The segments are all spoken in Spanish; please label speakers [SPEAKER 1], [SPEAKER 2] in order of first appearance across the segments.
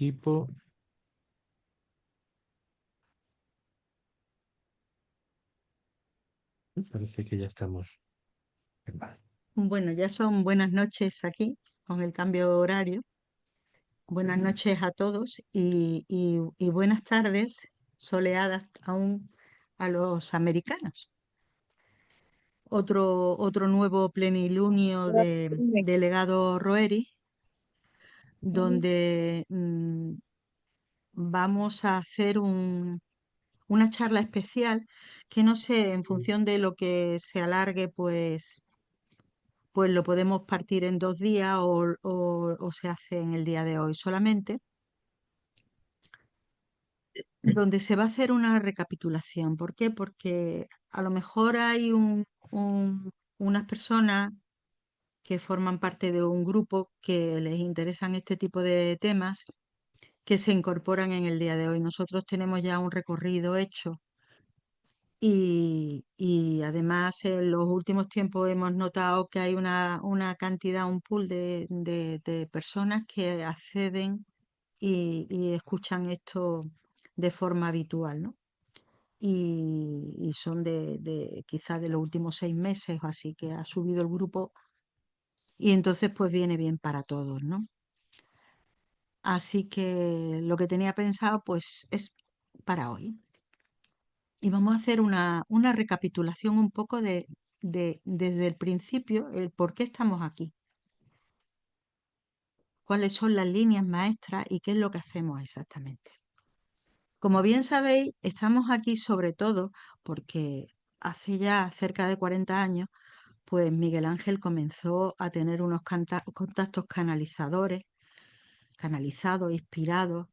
[SPEAKER 1] equipo. Parece que ya estamos. Vale.
[SPEAKER 2] Bueno, ya son buenas noches aquí con el cambio de horario. Buenas noches a todos y buenas tardes soleadas aún a los americanos. Otro nuevo plenilunio de delegado Roeri, donde vamos a hacer una charla especial que no sé, en función de lo que se alargue, pues lo podemos partir en 2 días o se hace en el día de hoy solamente, donde se va a hacer una recapitulación. ¿Por qué? Porque a lo mejor hay unas personas que forman parte de un grupo que les interesan este tipo de temas que se incorporan en el día de hoy. Nosotros tenemos ya un recorrido hecho y además en los últimos tiempos hemos notado que hay una cantidad, un pool de personas que acceden y escuchan esto de forma habitual, ¿no? Y son quizás de los últimos 6 meses o así que ha subido el grupo y entonces pues viene bien para todos, ¿no? Así que lo que tenía pensado pues es para hoy. Y vamos a hacer una recapitulación un poco desde el principio, el por qué estamos aquí, cuáles son las líneas maestras y qué es lo que hacemos exactamente. Como bien sabéis, estamos aquí sobre todo porque hace ya cerca de 40 años, pues Miguel Ángel comenzó a tener unos contactos canalizados, inspirados,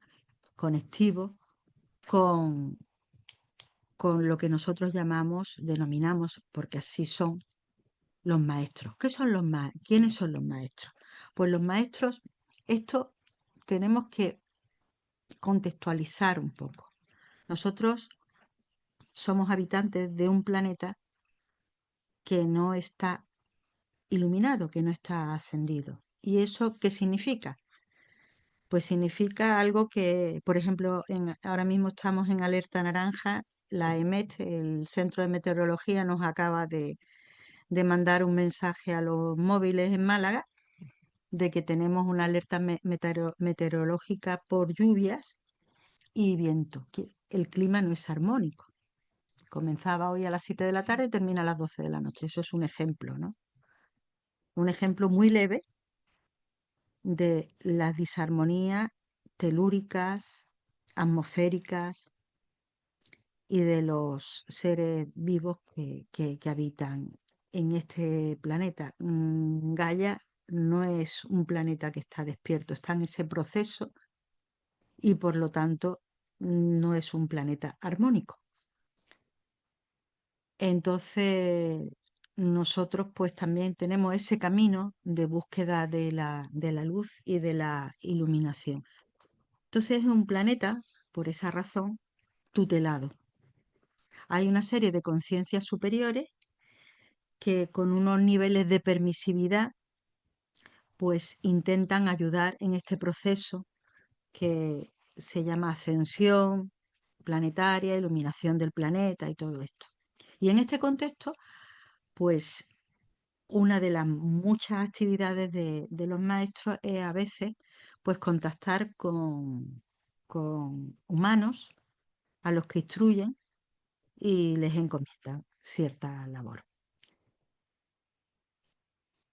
[SPEAKER 2] conectivos con, con lo que nosotros denominamos, porque así son, los maestros. ¿Quiénes son los maestros? Pues los maestros, esto tenemos que contextualizar un poco. Nosotros somos habitantes de un planeta que no está iluminado, que no está ascendido. ¿Y eso qué significa? Pues significa algo que, por ejemplo, ahora mismo estamos en alerta naranja. La EMET, el Centro de Meteorología, nos acaba de mandar un mensaje a los móviles en Málaga de que tenemos una alerta meteorológica por lluvias y viento, que el clima no es armónico. Comenzaba hoy a las 7 de la tarde y termina a las 12 de la noche. Eso es un ejemplo, ¿no? Un ejemplo muy leve de las disarmonías telúricas, atmosféricas y de los seres vivos que habitan en este planeta. Gaia no es un planeta que está despierto, está en ese proceso y por lo tanto no es un planeta armónico. Entonces, nosotros pues también tenemos ese camino de búsqueda de la luz y de la iluminación. Entonces es un planeta, por esa razón, tutelado. Hay una serie de conciencias superiores que con unos niveles de permisividad pues intentan ayudar en este proceso que se llama ascensión planetaria, iluminación del planeta y todo esto. Y en este contexto, pues una de las muchas actividades de los maestros es a veces pues contactar con humanos a los que instruyen y les encomiendan cierta labor.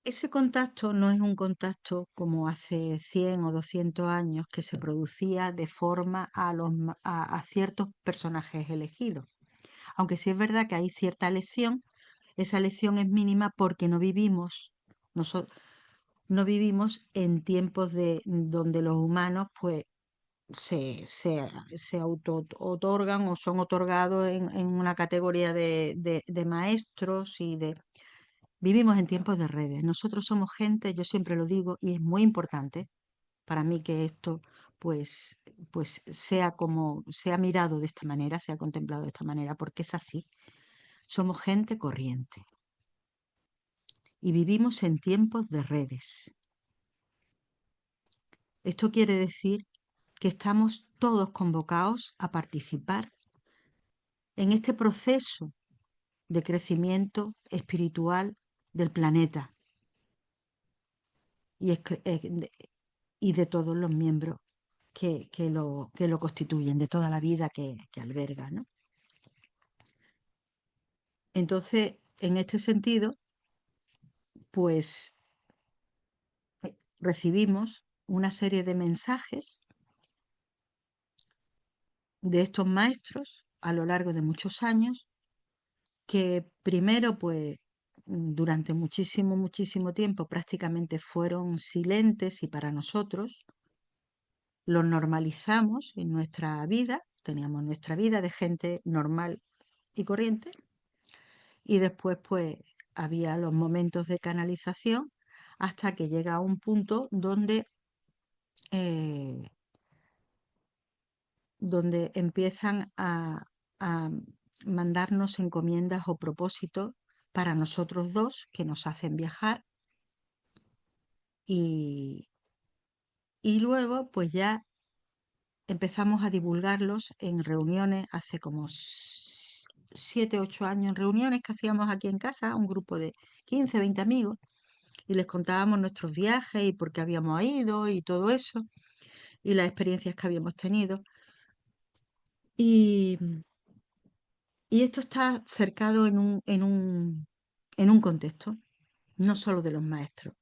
[SPEAKER 2] Ese contacto no es un contacto como hace 100 o 200 años que se producía de forma a ciertos personajes elegidos. Aunque sí es verdad que hay cierta elección, esa elección es mínima porque no vivimos en tiempos donde los humanos pues se auto otorgan o son otorgados en una categoría de maestros y de... Vivimos en tiempos de redes. Nosotros somos gente, yo siempre lo digo, y es muy importante para mí que esto pues sea como sea mirado de esta manera, sea contemplado de esta manera, porque es así. Somos gente corriente y vivimos en tiempos de redes. Esto quiere decir que estamos todos convocados a participar en este proceso de crecimiento espiritual del planeta y, y de todos los miembros que lo constituyen, de toda la vida que alberga, ¿no? Entonces, en este sentido, pues recibimos una serie de mensajes de estos maestros a lo largo de muchos años, que primero, pues, durante muchísimo, muchísimo tiempo prácticamente fueron silentes y para nosotros los normalizamos en nuestra vida, teníamos nuestra vida de gente normal y corriente, y después, pues, había los momentos de canalización hasta que llega a un punto eh, donde empiezan a mandarnos encomiendas o propósitos para nosotros dos que nos hacen viajar y, y luego pues ya empezamos a divulgarlos en reuniones hace como 7, 8 años, en reuniones que hacíamos aquí en casa, un grupo de 15, 20 amigos, y les contábamos nuestros viajes y por qué habíamos ido y todo eso, y las experiencias que habíamos tenido. Y, y esto está cercado en un contexto, no solo de los maestros.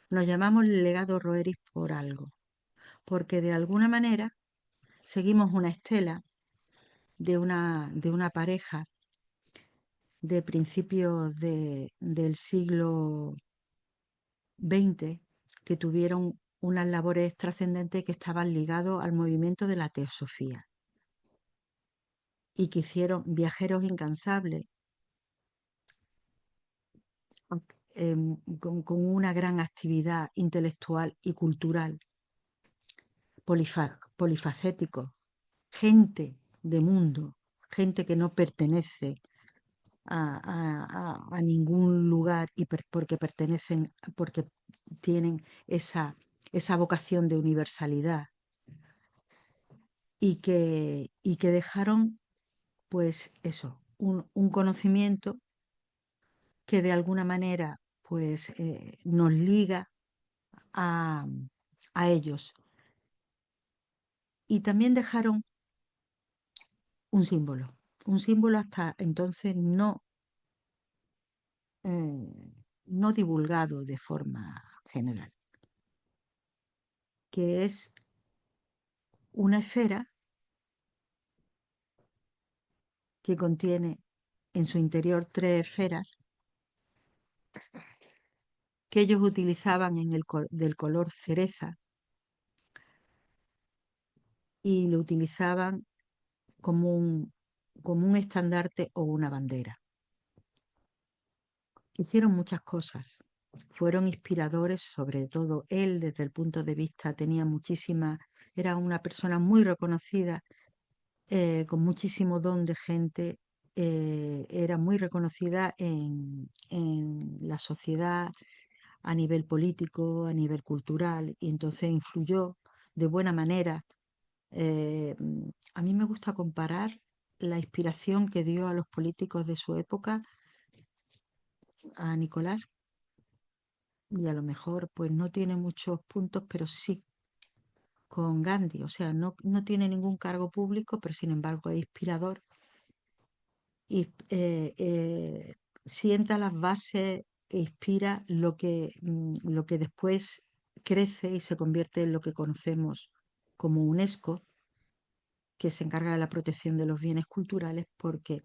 [SPEAKER 2] Nos llamamos legado Roeris por algo, porque de alguna manera seguimos una estela de una pareja de principios del siglo XX que tuvieron unas labores trascendentes que estaban ligados al movimiento de la teosofía y que hicieron viajeros incansables con una gran actividad intelectual y cultural, polifacético, gente de mundo, gente que no pertenece a ningún lugar y porque pertenecen, porque tienen esa vocación de universalidad y que dejaron, pues eso, un conocimiento que de alguna manera pues nos liga a, a ellos. Y también dejaron un símbolo hasta entonces no divulgado de forma general, que es una esfera que contiene en su interior 3 esferas que ellos utilizaban del color cereza y lo utilizaban como como un estandarte o una bandera. Hicieron muchas cosas, fueron inspiradores, sobre todo él desde el punto de vista, tenía muchísima, era una persona muy reconocida, con muchísimo don de gente, era muy reconocida en la sociedad a nivel político, a nivel cultural, y entonces influyó de buena manera. A mí me gusta comparar la inspiración que dio a los políticos de su época a Nicolás, y a lo mejor pues no tiene muchos puntos, pero sí con Gandhi, o sea, no tiene ningún cargo público, pero sin embargo es inspirador y sienta las bases e inspira lo que después crece y se convierte en lo que conocemos como UNESCO, que se encarga de la protección de los bienes culturales, porque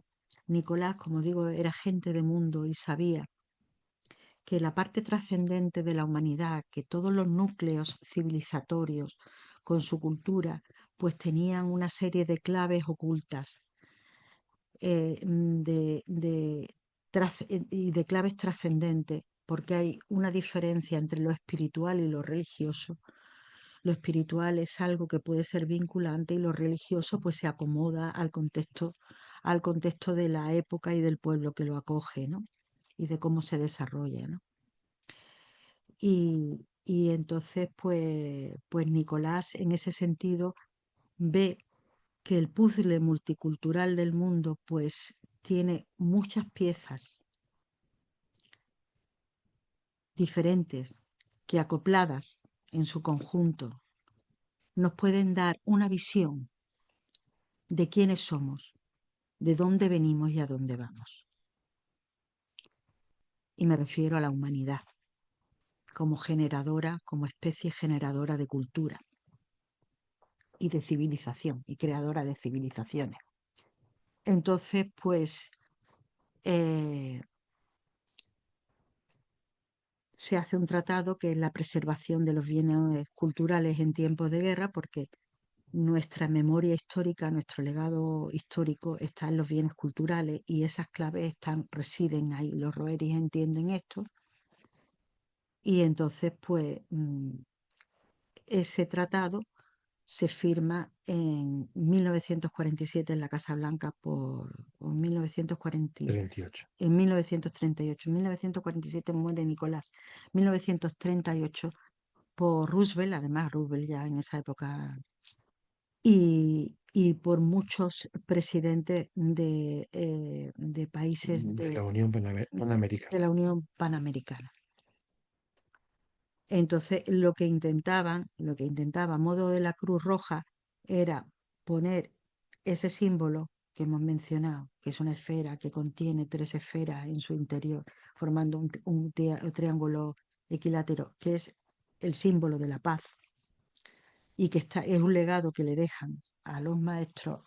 [SPEAKER 2] Nicolás, como digo, era gente de mundo y sabía que la parte trascendente de la humanidad, que todos los núcleos civilizatorios con su cultura, pues tenían una serie de claves ocultas y de claves trascendentes, porque hay una diferencia entre lo espiritual y lo religioso. Lo espiritual es algo que puede ser vinculante y lo religioso pues se acomoda al contexto de la época y del pueblo que lo acoge, ¿no? Y de cómo se desarrolla, ¿no? Y entonces, pues Nicolás, en ese sentido, ve que el puzzle multicultural del mundo, pues tiene muchas piezas diferentes que acopladas en su conjunto nos pueden dar una visión de quiénes somos, de dónde venimos y a dónde vamos. Y me refiero a la humanidad como generadora, como especie generadora de cultura y de civilización y creadora de civilizaciones. Entonces, pues se hace un tratado que es la preservación de los bienes culturales en tiempos de guerra, porque nuestra memoria histórica, nuestro legado histórico está en los bienes culturales y esas claves residen ahí. Los roeris entienden esto y entonces pues ese tratado se firma en 1947 en la Casa Blanca o 1940,
[SPEAKER 1] 38.
[SPEAKER 2] en 1938. En 1947 muere Nicolás. 1938 por Roosevelt, además Roosevelt ya en esa época, y por muchos presidentes de países
[SPEAKER 1] De la Unión
[SPEAKER 2] de
[SPEAKER 1] Panamericana.
[SPEAKER 2] la Unión Panamericana. Entonces, lo que intentaba a modo de la Cruz Roja era poner ese símbolo que hemos mencionado, que es una esfera que contiene 3 esferas en su interior, formando un triángulo equilátero, que es el símbolo de la paz y que es un legado que le dejan a los maestros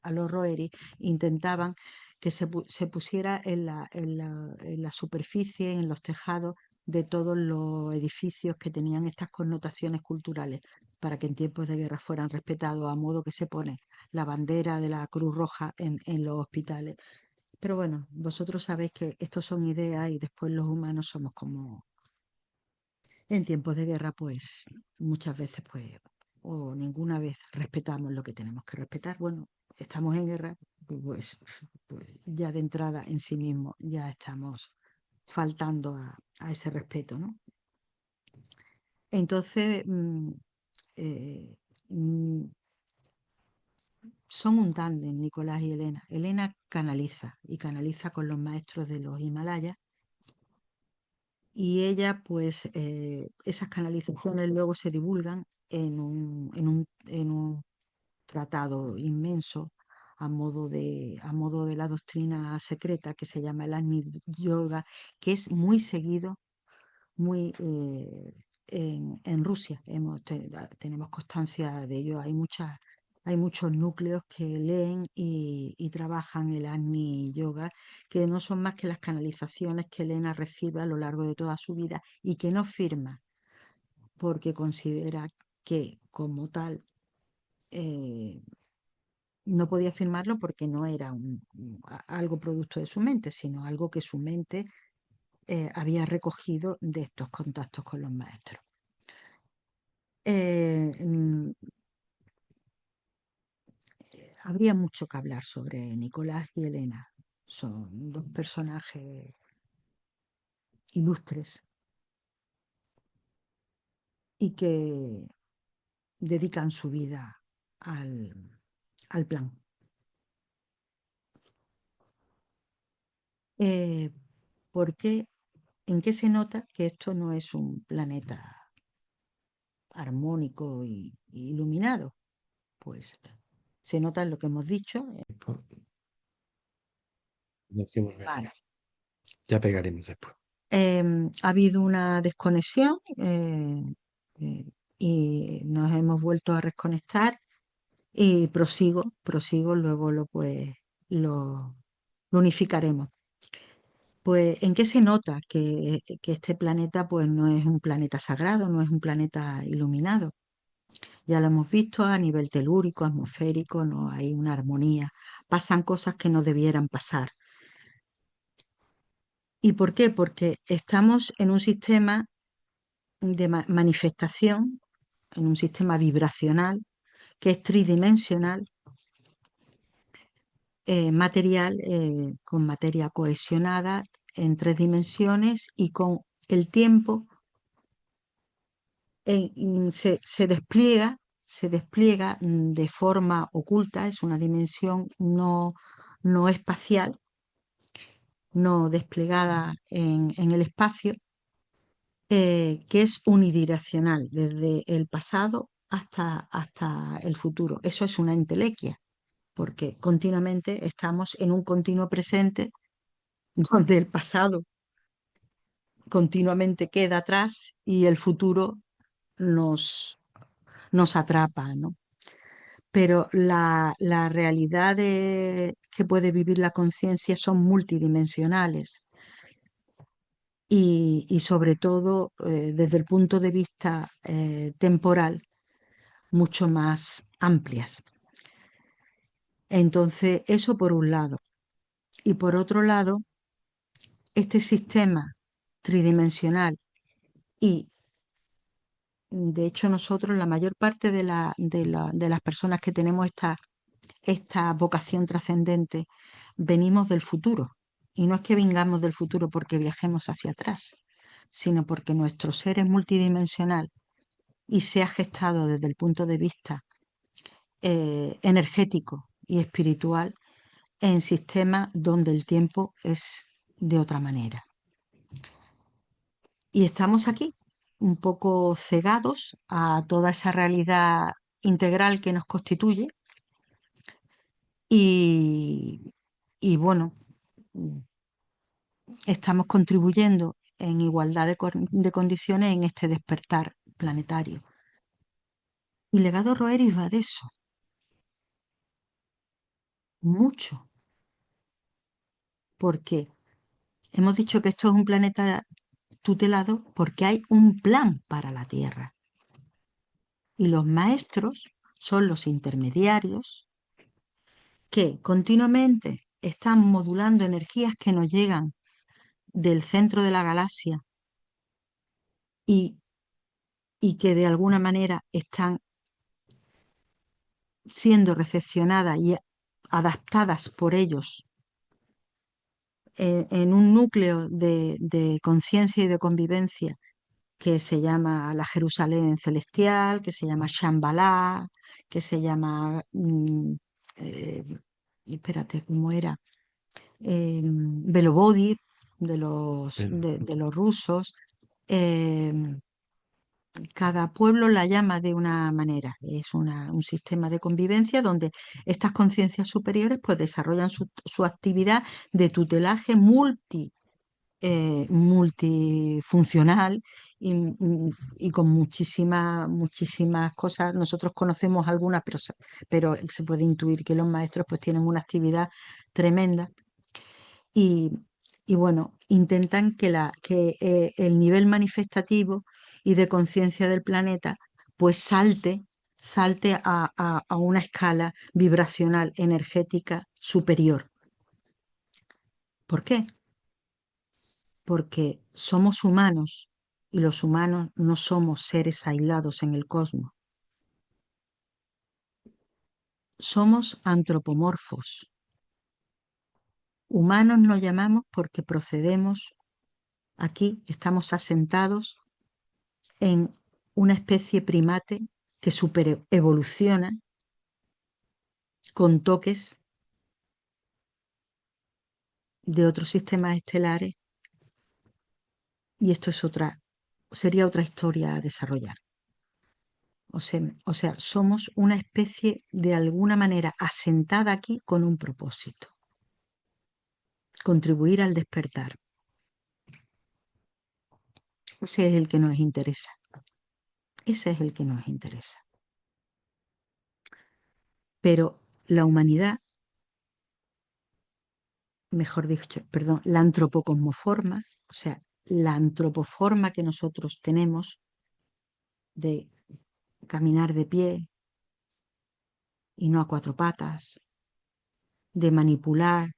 [SPEAKER 2] a los Rohirrim. Intentaban que se pusiera en la superficie, en los tejados de todos los edificios que tenían estas connotaciones culturales, para que en tiempos de guerra fueran respetados, a modo que se pone la bandera de la Cruz Roja en los hospitales. Pero bueno, vosotros sabéis que estos son ideas y después los humanos somos como en tiempos de guerra, pues muchas veces, pues, o ninguna vez respetamos lo que tenemos que respetar. Bueno, estamos en guerra, pues ya de entrada en sí mismo ya estamos faltando a ese respeto, ¿no? Entonces, eh, mm, son un tándem, Nicolás y Elena. Elena canaliza y canaliza con los maestros de los Himalayas y ella, pues, esas canalizaciones luego se divulgan en un tratado inmenso a modo de la doctrina secreta que se llama el Agni Yoga, que es muy seguido, muy en Rusia. Tenemos constancia de ello. Hay muchos núcleos que leen y trabajan el Agni Yoga, que no son más que las canalizaciones que Elena recibe a lo largo de toda su vida y que no firma porque considera que como tal no podía firmarlo porque no era algo producto de su mente, sino algo que su mente había recogido de estos contactos con los maestros. Eh, mm, Habría mucho que hablar sobre Nicolás y Elena. Son dos personajes ilustres y que dedican su vida al plan. Eh, ¿Por qué? ¿En qué se nota que esto no es un planeta armónico y iluminado? Pues se nota en lo que hemos dicho.
[SPEAKER 1] Decimos
[SPEAKER 2] Vale.
[SPEAKER 1] verdad. Ya pegaremos después.
[SPEAKER 2] Ha habido una desconexión eh, y nos hemos vuelto a reconectar y prosigo, luego lo, lo unificaremos. Pues, ¿en qué se nota que este planeta pues no es un planeta sagrado, no es un planeta iluminado? Ya lo hemos visto a nivel telúrico, atmosférico, no hay una armonía, pasan cosas que no debieran pasar. ¿Y por qué? Porque estamos en un sistema de manifestación, en un sistema vibracional que es tridimensional, material, con materia cohesionada en 3 dimensiones y con el tiempo se despliega de forma oculta, es una dimensión no espacial, no desplegada en el espacio, que es unidireccional, desde el pasado hasta el futuro. Eso es una entelequia, porque continuamente estamos en un continuo presente donde el pasado continuamente queda atrás y el futuro nos, nos atrapa, ¿no? Pero la realidad que puede vivir la conciencia son multidimensionales y sobre todo desde el punto de vista temporal mucho más amplias. Entonces, eso por un lado. Y por otro lado, este sistema tridimensional y de hecho nosotros, la mayor parte de las personas que tenemos esta vocación trascendente, venimos del futuro. Y no es que vengamos del futuro porque viajemos hacia atrás, sino porque nuestro ser es multidimensional y se ha gestado desde el punto de vista energético y espiritual en sistemas donde el tiempo es de otra manera. Y estamos aquí, un poco cegados a toda esa realidad integral que nos constituye y, y bueno, estamos contribuyendo en igualdad de condiciones en este despertar planetario. Y Legado Roeris va de eso, mucho, porque hemos dicho que esto es un planeta tutelado porque hay un plan para la Tierra. Y los maestros son los intermediarios que continuamente están modulando energías que nos llegan del centro de la galaxia y, y que de alguna manera están siendo recepcionadas y adaptadas por ellos en un núcleo de conciencia y de convivencia que se llama la Jerusalén celestial, que se llama Shambhala, que se llama, eh, espérate, ¿cómo era? Belobodi de los rusos. eh, Cada pueblo la llama de una manera. Es un sistema de convivencia donde estas conciencias superiores pues desarrollan su actividad de tutelaje multifuncional y con muchísimas cosas. Nosotros conocemos algunas, pero se puede intuir que los maestros pues tienen una actividad tremenda y, y bueno, intentan que el nivel manifestativo y de conciencia del planeta pues salte a una escala vibracional energética superior. ¿Por qué? Porque somos humanos y los humanos no somos seres aislados en el cosmos. Somos antropomorfos. Humanos nos llamamos porque procedemos aquí, estamos asentados en una especie primate que superevoluciona con toques de otros sistemas estelares y esto sería otra historia a desarrollar. O sea, somos una especie de alguna manera asentada aquí con un propósito, contribuir al despertar. Ese es el que nos interesa. Ese es el que nos interesa. Pero la humanidad, mejor dicho, perdón, la antropocosmoforma, o sea, la antropoforma que nosotros tenemos de caminar de pie y no a cuatro patas, de manipular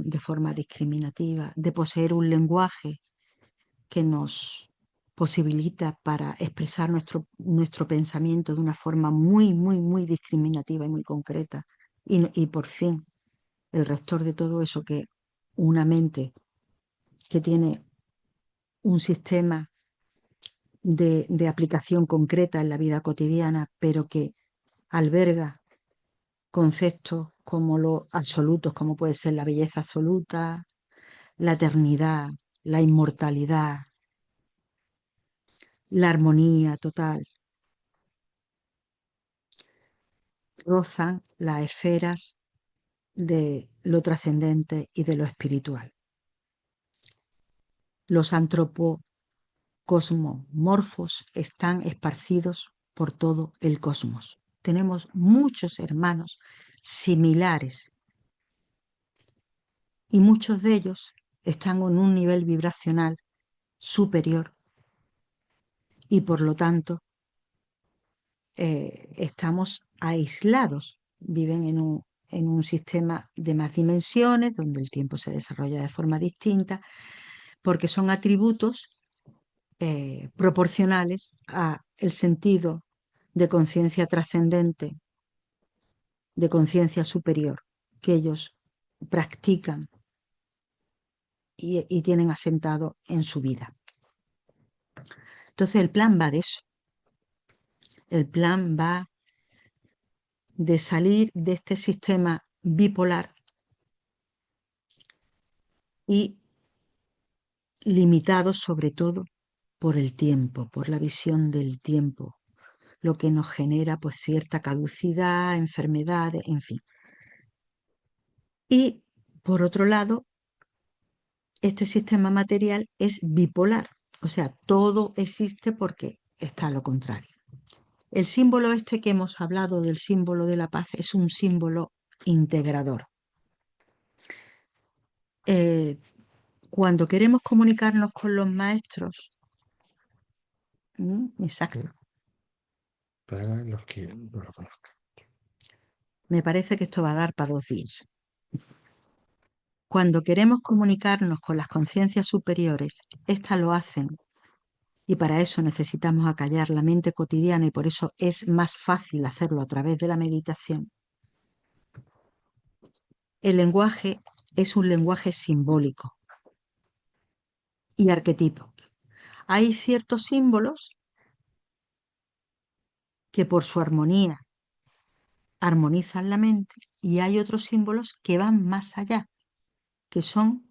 [SPEAKER 2] de forma discriminativa, de poseer un lenguaje que nos posibilita para expresar nuestro pensamiento de una forma muy discriminativa y muy concreta. Y por fin, el rector de todo eso que una mente que tiene un sistema de aplicación concreta en la vida cotidiana, pero que alberga conceptos como los absolutos, como puede ser la belleza absoluta, la eternidad, la inmortalidad, la armonía total, rozan las esferas de lo trascendente y de lo espiritual. Los antropocosmomorfos están esparcidos por todo el cosmos. Tenemos muchos hermanos similares y muchos de ellos están en un nivel vibracional superior y por lo tanto estamos aislados, viven en un sistema de más dimensiones donde el tiempo se desarrolla de forma distinta porque son atributos proporcionales a el sentido de conciencia trascendente, de conciencia superior que ellos practican y tienen asentado en su vida. Entonces el plan va de eso. El plan va de salir de este sistema bipolar y limitado sobre todo por el tiempo, por la visión del tiempo, lo que nos genera pues cierta caducidad, enfermedades, en fin. Y por otro lado, este sistema material es bipolar, o sea, todo existe porque está lo contrario. El símbolo este que hemos hablado del símbolo de la paz es un símbolo integrador. Eh, Cuando queremos comunicarnos con los maestros, exacto,
[SPEAKER 1] Para los que no lo conozcan.
[SPEAKER 2] me parece que esto va a dar para 2 días. Cuando queremos comunicarnos con las conciencias superiores, éstas lo hacen y para eso necesitamos acallar la mente cotidiana y por eso es más fácil hacerlo a través de la meditación. El lenguaje es un lenguaje simbólico y arquetipo. Hay ciertos símbolos que por su armonía armonizan la mente y hay otros símbolos que van más allá, que son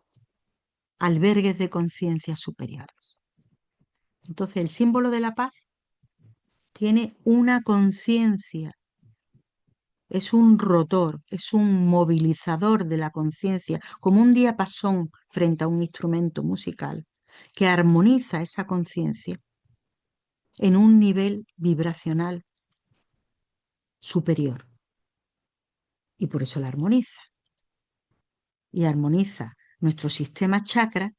[SPEAKER 2] albergues de conciencia superiores. Entonces el símbolo de la paz tiene una conciencia, es un rotor, es un movilizador de la conciencia, como un diapasón frente a un instrumento musical que armoniza esa conciencia en un nivel vibracional superior. Y por eso la armoniza. Y armoniza nuestro sistema chakra.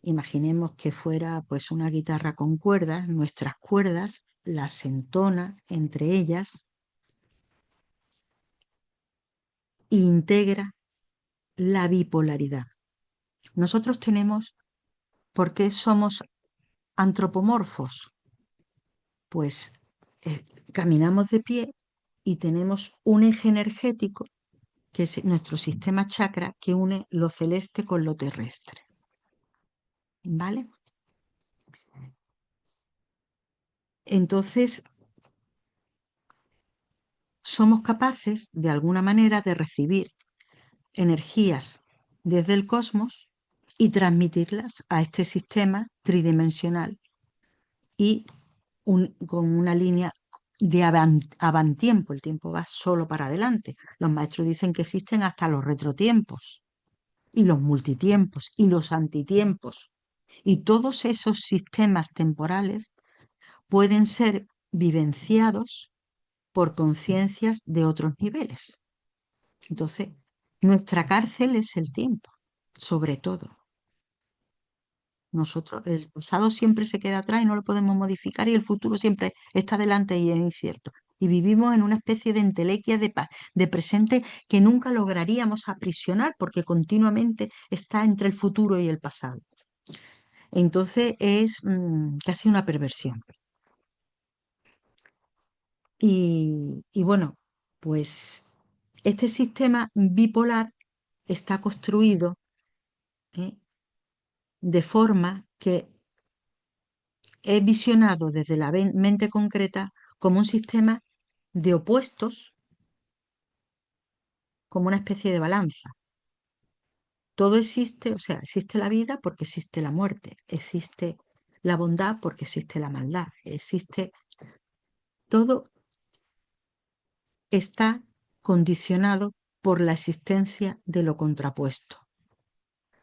[SPEAKER 2] Imaginemos que fuera pues una guitarra con cuerdas, nuestras cuerdas las entona entre ellas e integra la bipolaridad. Nosotros tenemos, ¿por qué somos antropomorfos? Pues caminamos de pie y tenemos un eje energético que es nuestro sistema chakra que une lo celeste con lo terrestre. ¿Vale? Entonces, somos capaces de alguna manera de recibir energías desde el cosmos y transmitirlas a este sistema tridimensional y con una línea de avantiempo. El tiempo va solo para adelante. Los maestros dicen que existen hasta los retrotiempos y los multitiempos y los antitiempos. Y todos esos sistemas temporales pueden ser vivenciados por conciencias de otros niveles. Entonces, nuestra cárcel es el tiempo, sobre todo. Nosotros, el pasado siempre se queda atrás y no lo podemos modificar y el futuro siempre está delante y es incierto. Y vivimos en una especie de entelequia de presente que nunca lograríamos aprisionar porque continuamente está entre el futuro y el pasado. Entonces es casi una perversión. Y bueno, pues este sistema bipolar está construido, ¿eh? de forma que es visionado desde la mente concreta como un sistema de opuestos, como una especie de balanza. Todo existe, o sea, existe la vida porque existe la muerte, existe la bondad porque existe la maldad, existe todo está condicionado por la existencia de lo contrapuesto.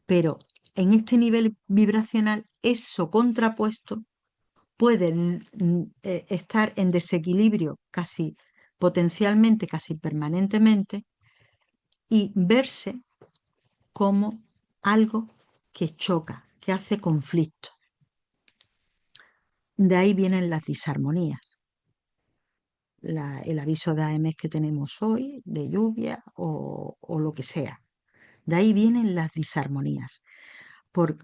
[SPEAKER 2] Pero en este nivel vibracional, eso contrapuesto puede estar en desequilibrio casi potencialmente, casi permanentemente, y verse como algo que choca, que hace conflicto. De ahí vienen las disarmonías. El aviso de AMS que tenemos hoy, de lluvia o lo que sea. De ahí vienen las disarmonías. Por-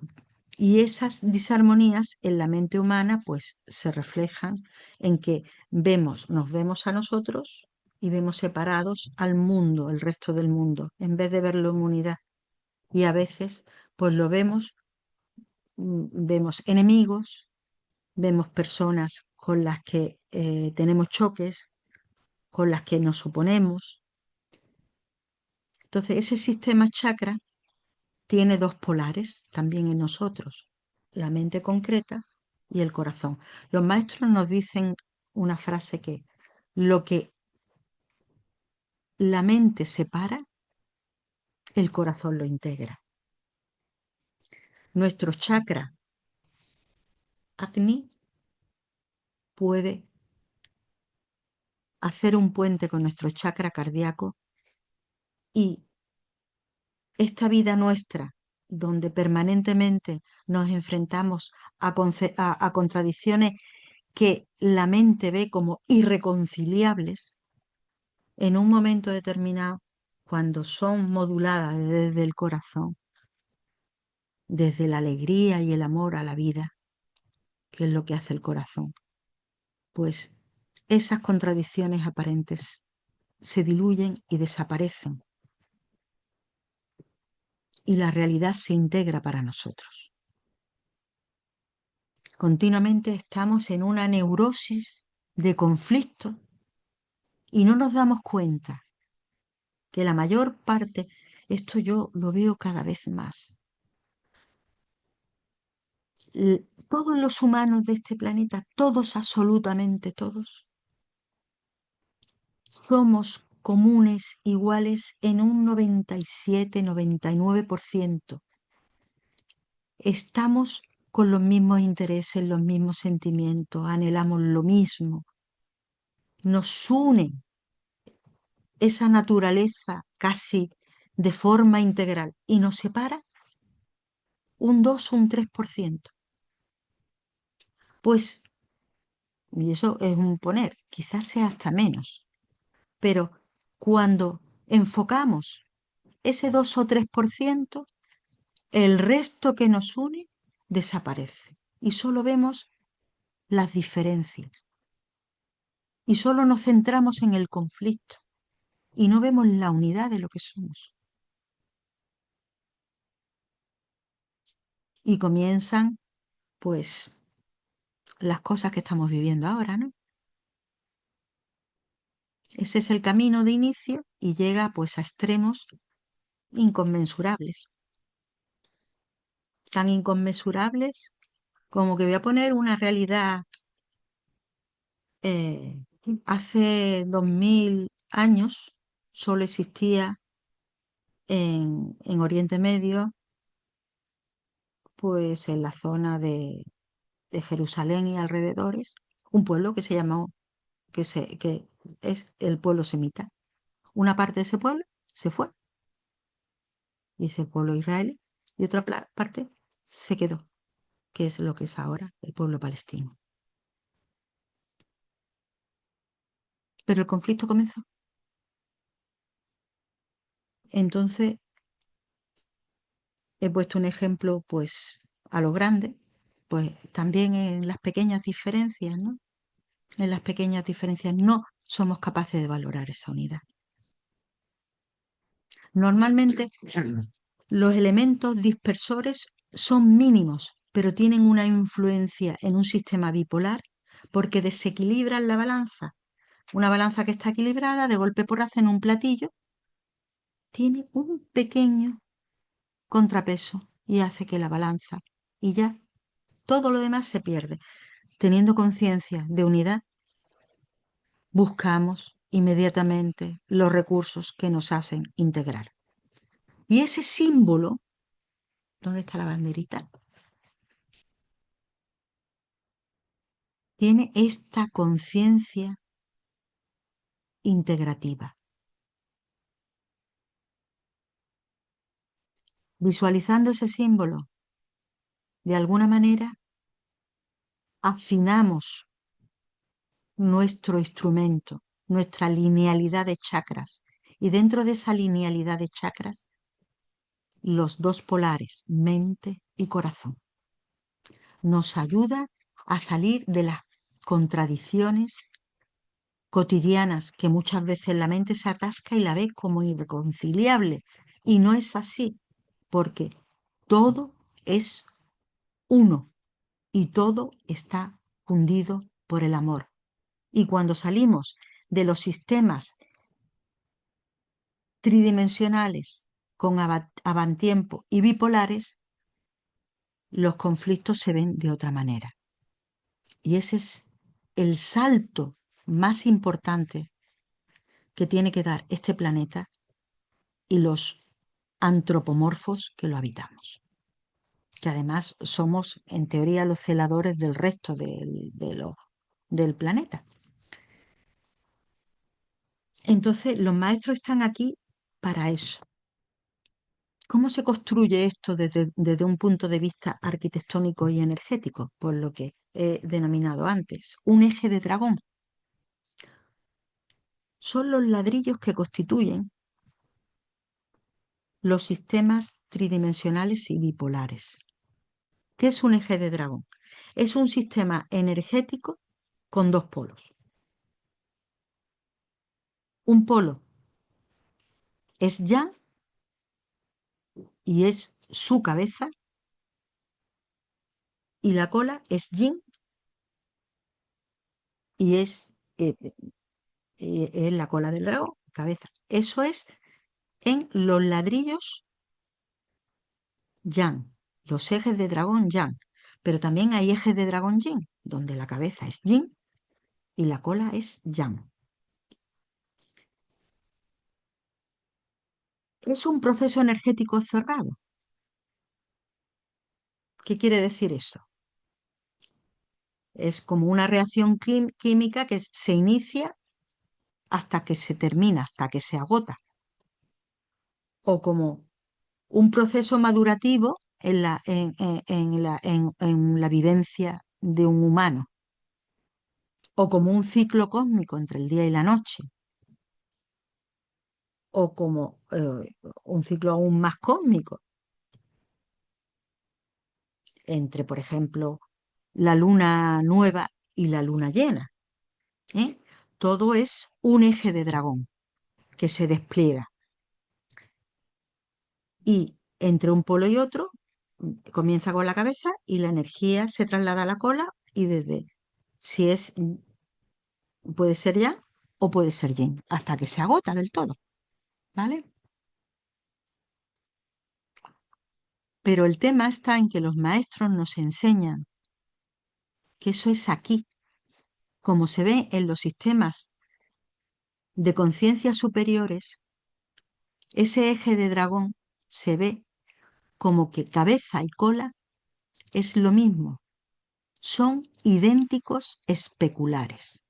[SPEAKER 2] y esas disarmonías en la mente humana pues se reflejan en que nos vemos a nosotros y vemos separados al mundo, el resto del mundo, en vez de verlo en unidad. Y a veces pues lo vemos, vemos enemigos, vemos personas con las que tenemos choques, con las que nos oponemos. Entonces ese sistema chakra tiene dos polares también en nosotros, la mente concreta y el corazón. Los maestros nos dicen una frase que lo que la mente separa, el corazón lo integra. Nuestro chakra Agni puede hacer un puente con nuestro chakra cardíaco y esta vida nuestra, donde permanentemente nos enfrentamos a contradicciones que la mente ve como irreconciliables, en un momento determinado, cuando son moduladas desde el corazón, desde la alegría y el amor a la vida, que es lo que hace el corazón, pues esas contradicciones aparentes se diluyen y desaparecen y la realidad se integra para nosotros. Continuamente estamos en una neurosis de conflicto y no nos damos cuenta que la mayor parte, esto yo lo veo cada vez más, todos los humanos de este planeta, todos, absolutamente todos, somos comunes, iguales en un 97, 99%. Estamos con los mismos intereses, los mismos sentimientos, anhelamos lo mismo. Nos une esa naturaleza casi de forma integral y nos separa un 2 o un 3%. Pues, y eso es un poner, quizás sea hasta menos, pero cuando enfocamos ese 2 o 3%, el resto que nos une desaparece y solo vemos las diferencias y solo nos centramos en el conflicto y no vemos la unidad de lo que somos. Y comienzan, pues, las cosas que estamos viviendo ahora, ¿no? Ese es el camino de inicio y llega, pues, a extremos inconmensurables, tan inconmensurables como que voy a poner una realidad. eh, Hace 2000 años solo existía en Oriente Medio, pues en la zona de Jerusalén y alrededores, un pueblo que se llamó, que es el pueblo semita. Una parte de ese pueblo se fue, y es el pueblo israelí, y otra parte se quedó, que es lo que es ahora el pueblo palestino. Pero el conflicto comenzó. Entonces, he puesto un ejemplo, pues, a lo grande, pues también en las pequeñas diferencias, ¿no? En las pequeñas diferencias no somos capaces de valorar esa unidad. Normalmente los elementos dispersores son mínimos, pero tienen una influencia en un sistema bipolar porque desequilibran la balanza. Una balanza que está equilibrada, de golpe por en un platillo, tiene un pequeño contrapeso y hace que la balanza y ya todo lo demás se pierde. Teniendo conciencia de unidad, buscamos inmediatamente los recursos que nos hacen integrar. Y ese símbolo, ¿dónde está la banderita? Tiene esta conciencia integrativa. Visualizando ese símbolo, de alguna manera afinamos nuestro instrumento, nuestra linealidad de chakras. Y dentro de esa linealidad de chakras, los dos polares, mente y corazón. Nos ayuda a salir de las contradicciones cotidianas que muchas veces la mente se atasca y la ve como irreconciliable. Y no es así, porque todo es uno y todo está fundido por el amor. Y cuando salimos de los sistemas tridimensionales con avantiempo y bipolares, los conflictos se ven de otra manera. Y ese es el salto más importante que tiene que dar este planeta y los antropomorfos que lo habitamos. Que además somos, en teoría, los celadores del resto del planeta. Entonces, los maestros están aquí para eso. ¿Cómo se construye esto desde un punto de vista arquitectónico y energético? Por lo que he denominado antes, un eje de dragón. Son los ladrillos que constituyen los sistemas tridimensionales y bipolares. ¿Qué es un eje de dragón? Es un sistema energético con dos polos. Un polo es yang y es su cabeza, y la cola es yin y es la cola del dragón, cabeza. Eso es en los ladrillos yang, los ejes de dragón yang. Pero también hay ejes de dragón yin, donde la cabeza es yin y la cola es yang. Es un proceso energético cerrado. ¿Qué quiere decir eso? Es como una reacción química que se inicia hasta que se termina, hasta que se agota. O como un proceso madurativo en la vivencia de un humano. O como un ciclo cósmico entre el día y la noche. O como un ciclo aún más cósmico entre, por ejemplo, la luna nueva y la luna llena. ¿Eh? Todo es un eje de dragón que se despliega. Y entre un polo y otro comienza con la cabeza y la energía se traslada a la cola y desde, si es, puede ser yang o puede ser yin, hasta que se agota del todo. ¿Vale? Pero el tema está en que los maestros nos enseñan que eso es aquí, como se ve en los sistemas de conciencia superiores, ese eje de dragón se ve como que cabeza y cola es lo mismo, son idénticos especulares.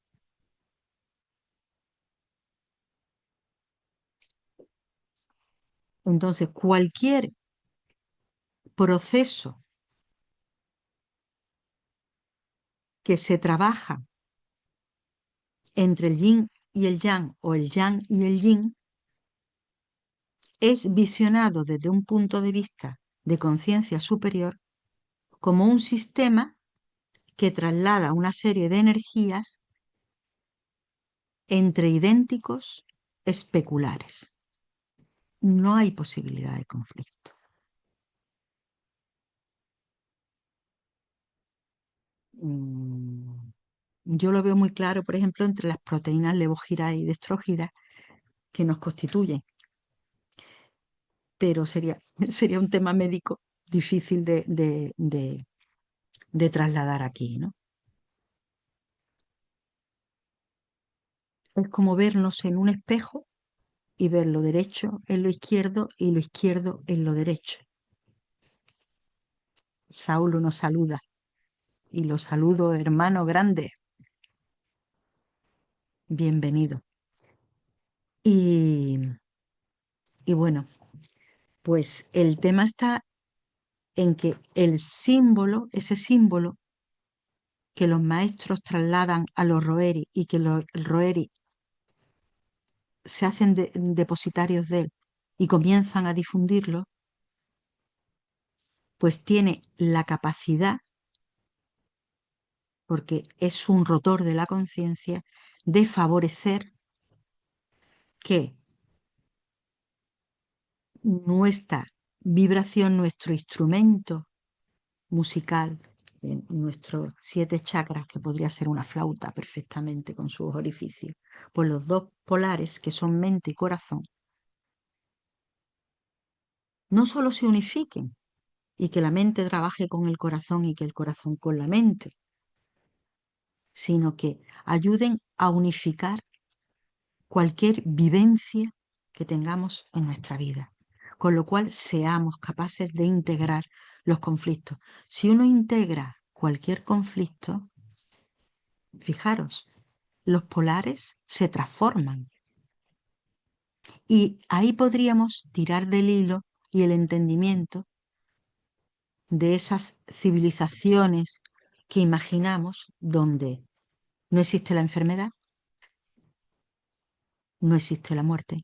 [SPEAKER 2] Entonces, cualquier proceso que se trabaja entre el yin y el yang o el yang y el yin es visionado desde un punto de vista de conciencia superior como un sistema que traslada una serie de energías entre idénticos especulares. No hay posibilidad de conflicto. mm, yo lo veo muy claro, por ejemplo, entre las proteínas levógiras y destrógiras que nos constituyen, pero sería, sería un tema médico difícil de trasladar aquí, ¿no? Es como vernos en un espejo y ver lo derecho en lo izquierdo y lo izquierdo en lo derecho. Saulo nos saluda y lo saludo, hermano grande, bienvenido. Y, y bueno, pues el tema está en que el símbolo, ese símbolo que los maestros trasladan a los roeri y que los roeri se hacen depositarios de él y comienzan a difundirlo, pues tiene la capacidad, porque es un rotor de la conciencia, de favorecer que nuestra vibración, nuestro instrumento musical, nuestros 7 chakras, que podría ser una flauta perfectamente con sus orificios, pues los dos polares, que son mente y corazón, no solo se unifiquen y que la mente trabaje con el corazón y que el corazón con la mente, sino que ayuden a unificar cualquier vivencia que tengamos en nuestra vida, con lo cual seamos capaces de integrar los conflictos. Si uno integra cualquier conflicto, fijaros, los polares se transforman y ahí podríamos tirar del hilo y el entendimiento de esas civilizaciones que imaginamos donde no existe la enfermedad, no existe la muerte,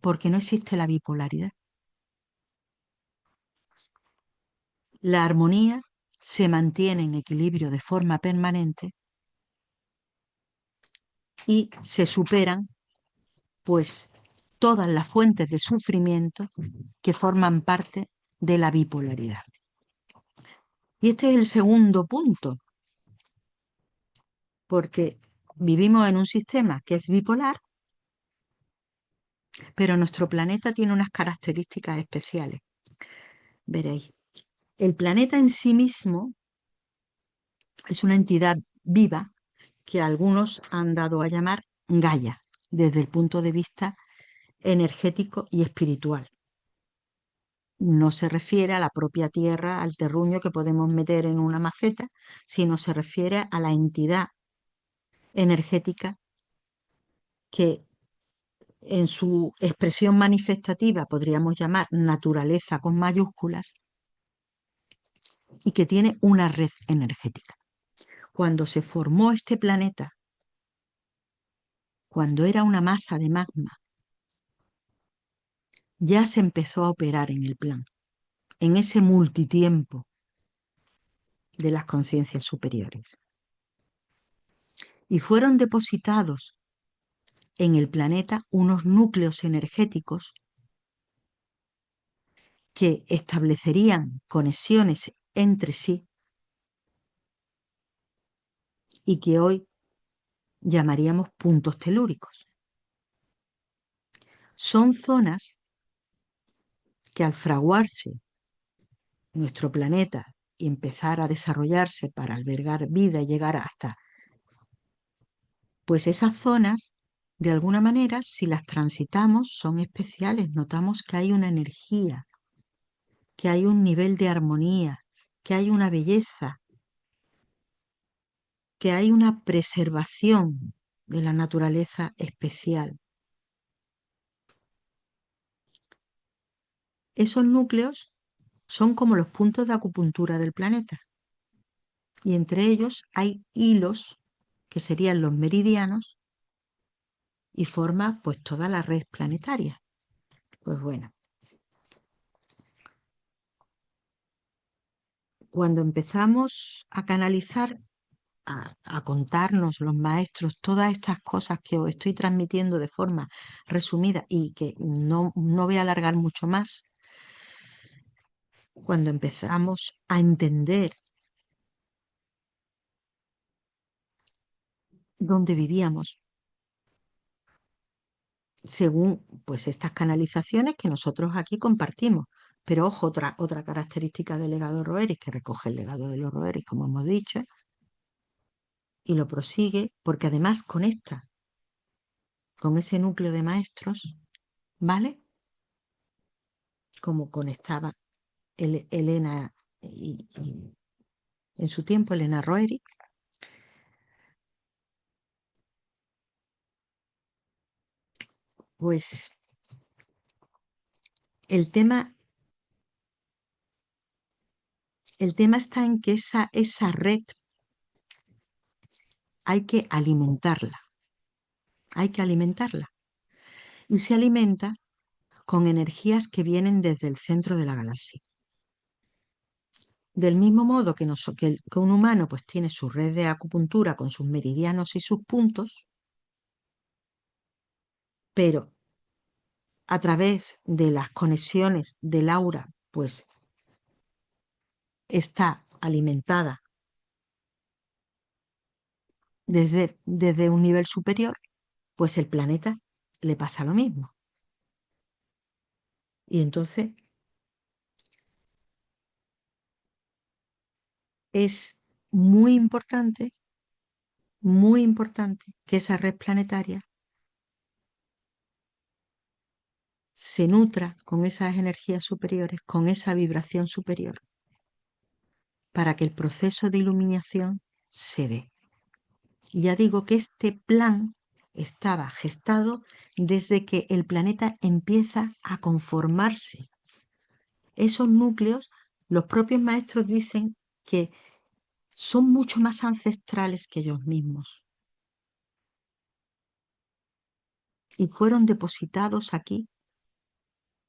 [SPEAKER 2] porque no existe la bipolaridad. La armonía se mantiene en equilibrio de forma permanente y se superan pues todas las fuentes de sufrimiento que forman parte de la bipolaridad. Y este es el segundo punto, porque vivimos en un sistema que es bipolar, pero nuestro planeta tiene unas características especiales. Veréis, el planeta en sí mismo es una entidad viva que algunos han dado a llamar Gaia, desde el punto de vista energético y espiritual. No se refiere a la propia tierra, al terruño que podemos meter en una maceta, sino se refiere a la entidad energética que en su expresión manifestativa podríamos llamar naturaleza con mayúsculas y que tiene una red energética. Cuando se formó este planeta, cuando era una masa de magma, ya se empezó a operar en el plan, en ese multitiempo de las conciencias superiores. Y fueron depositados en el planeta unos núcleos energéticos que establecerían conexiones entre sí y que hoy llamaríamos puntos telúricos. Son zonas que al fraguarse nuestro planeta y empezar a desarrollarse para albergar vida y llegar hasta, pues esas zonas, de alguna manera, si las transitamos, son especiales. Notamos que hay una energía, que hay un nivel de armonía, que hay una belleza, que hay una preservación de la naturaleza especial. Esos núcleos son como los puntos de acupuntura del planeta y entre ellos hay hilos que serían los meridianos y forma pues toda la red planetaria. Pues bueno, cuando empezamos a canalizar, a contarnos los maestros todas estas cosas que os estoy transmitiendo de forma resumida y que no voy a alargar mucho más, cuando empezamos a entender donde vivíamos, según pues estas canalizaciones que nosotros aquí compartimos. Pero ojo, otra característica del legado Roeris, que recoge el legado de los Roeris, como hemos dicho, y lo prosigue, porque además conecta con ese núcleo de maestros, ¿vale? Como conectaba Elena y en su tiempo, Elena Roeris. Pues el tema, el tema está en que esa red hay que alimentarla, hay que alimentarla. Y se alimenta con energías que vienen desde el centro de la galaxia. Del mismo modo que un humano pues tiene su red de acupuntura con sus meridianos y sus puntos, pero a través de las conexiones del aura, pues está alimentada desde un nivel superior, pues el planeta le pasa lo mismo. Y entonces es muy importante que esa red planetaria se nutra con esas energías superiores, con esa vibración superior, para que el proceso de iluminación se dé. Y ya digo que este plan estaba gestado desde que el planeta empieza a conformarse. Esos núcleos, los propios maestros dicen que son mucho más ancestrales que ellos mismos y fueron depositados aquí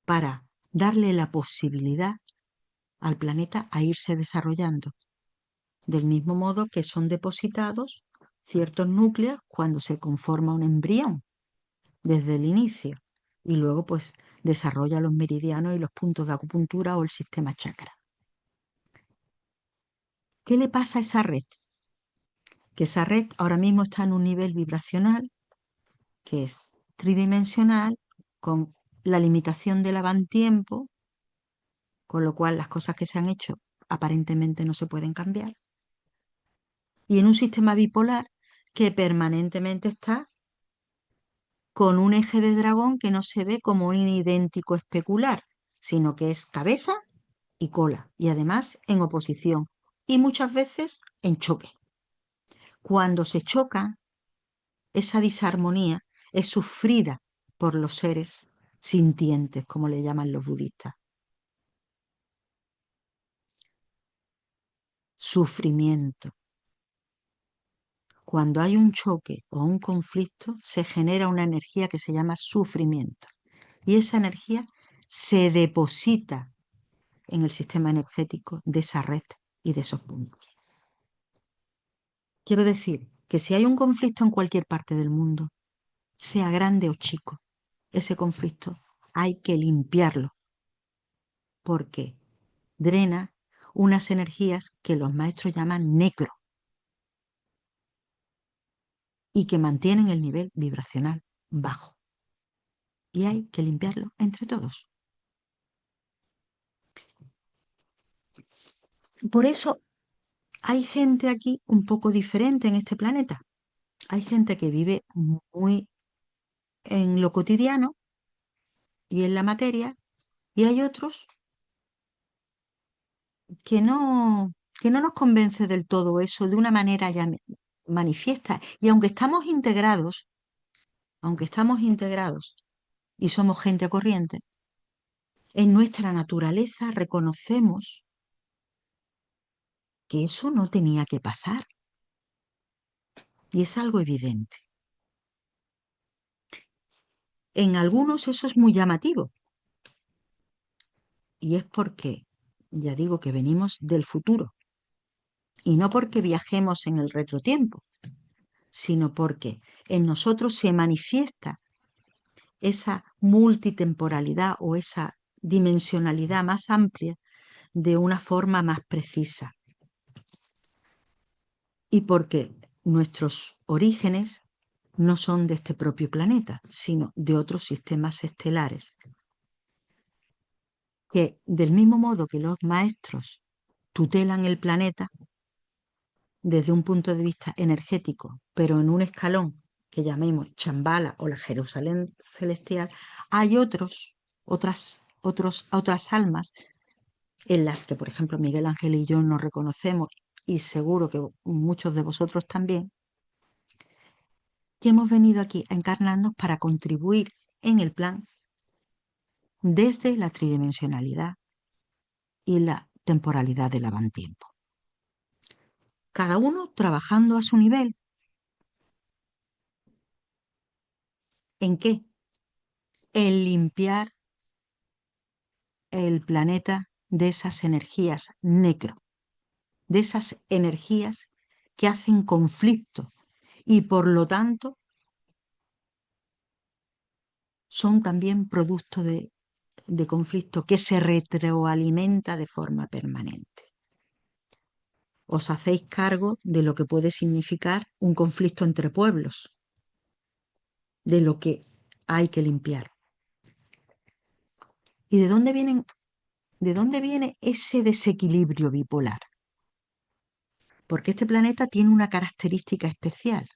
[SPEAKER 2] para darle la posibilidad al planeta a irse desarrollando, del mismo modo que son depositados ciertos núcleos cuando se conforma un embrión desde el inicio y luego pues desarrolla los meridianos y los puntos de acupuntura o el sistema chakra. ¿Qué le pasa a esa red? Que esa red ahora mismo está en un nivel vibracional que es tridimensional, con la limitación del avantiempo, con lo cual las cosas que se han hecho aparentemente no se pueden cambiar, y en un sistema bipolar que permanentemente está con un eje de dragón que no se ve como un idéntico especular, sino que es cabeza y cola, y además en oposición, y muchas veces en choque. Cuando se choca, esa disarmonía es sufrida por los seres sintientes, como le llaman los budistas. Sufrimiento. Cuando hay un choque o un conflicto, se genera una energía que se llama sufrimiento. Y esa energía se deposita en el sistema energético de esa red y de esos puntos. Quiero decir que si hay un conflicto en cualquier parte del mundo, sea grande o chico, ese conflicto hay que limpiarlo porque drena unas energías que los maestros llaman necro y que mantienen el nivel vibracional bajo. Y hay que limpiarlo entre todos. Por eso hay gente aquí un poco diferente en este planeta. Hay gente que vive muy en lo cotidiano y en la materia, y hay otros que no nos convence del todo eso de una manera ya manifiesta. Y aunque estamos integrados y somos gente corriente, en nuestra naturaleza reconocemos que eso no tenía que pasar. Y es algo evidente. En algunos eso es muy llamativo. Y es porque, ya digo que venimos del futuro. Y no porque viajemos en el retrotiempo, sino porque en nosotros se manifiesta esa multitemporalidad o esa dimensionalidad más amplia de una forma más precisa. Y porque nuestros orígenes no son de este propio planeta, sino de otros sistemas estelares, que del mismo modo que los maestros tutelan el planeta desde un punto de vista energético, pero en un escalón que llamemos Chambala o la Jerusalén celestial, hay otras almas en las que, por ejemplo, Miguel Ángel y yo nos reconocemos, y seguro que muchos de vosotros también, que hemos venido aquí a encarnarnos para contribuir en el plan desde la tridimensionalidad y la temporalidad del avantiempo. Cada uno trabajando a su nivel. ¿En qué? En limpiar el planeta de esas energías necro, de esas energías que hacen conflicto y por lo tanto son también producto de conflicto que se retroalimenta de forma permanente. Os hacéis cargo de lo que puede significar un conflicto entre pueblos, de lo que hay que limpiar. ¿Y de dónde viene ese desequilibrio bipolar? Porque este planeta tiene una característica especial,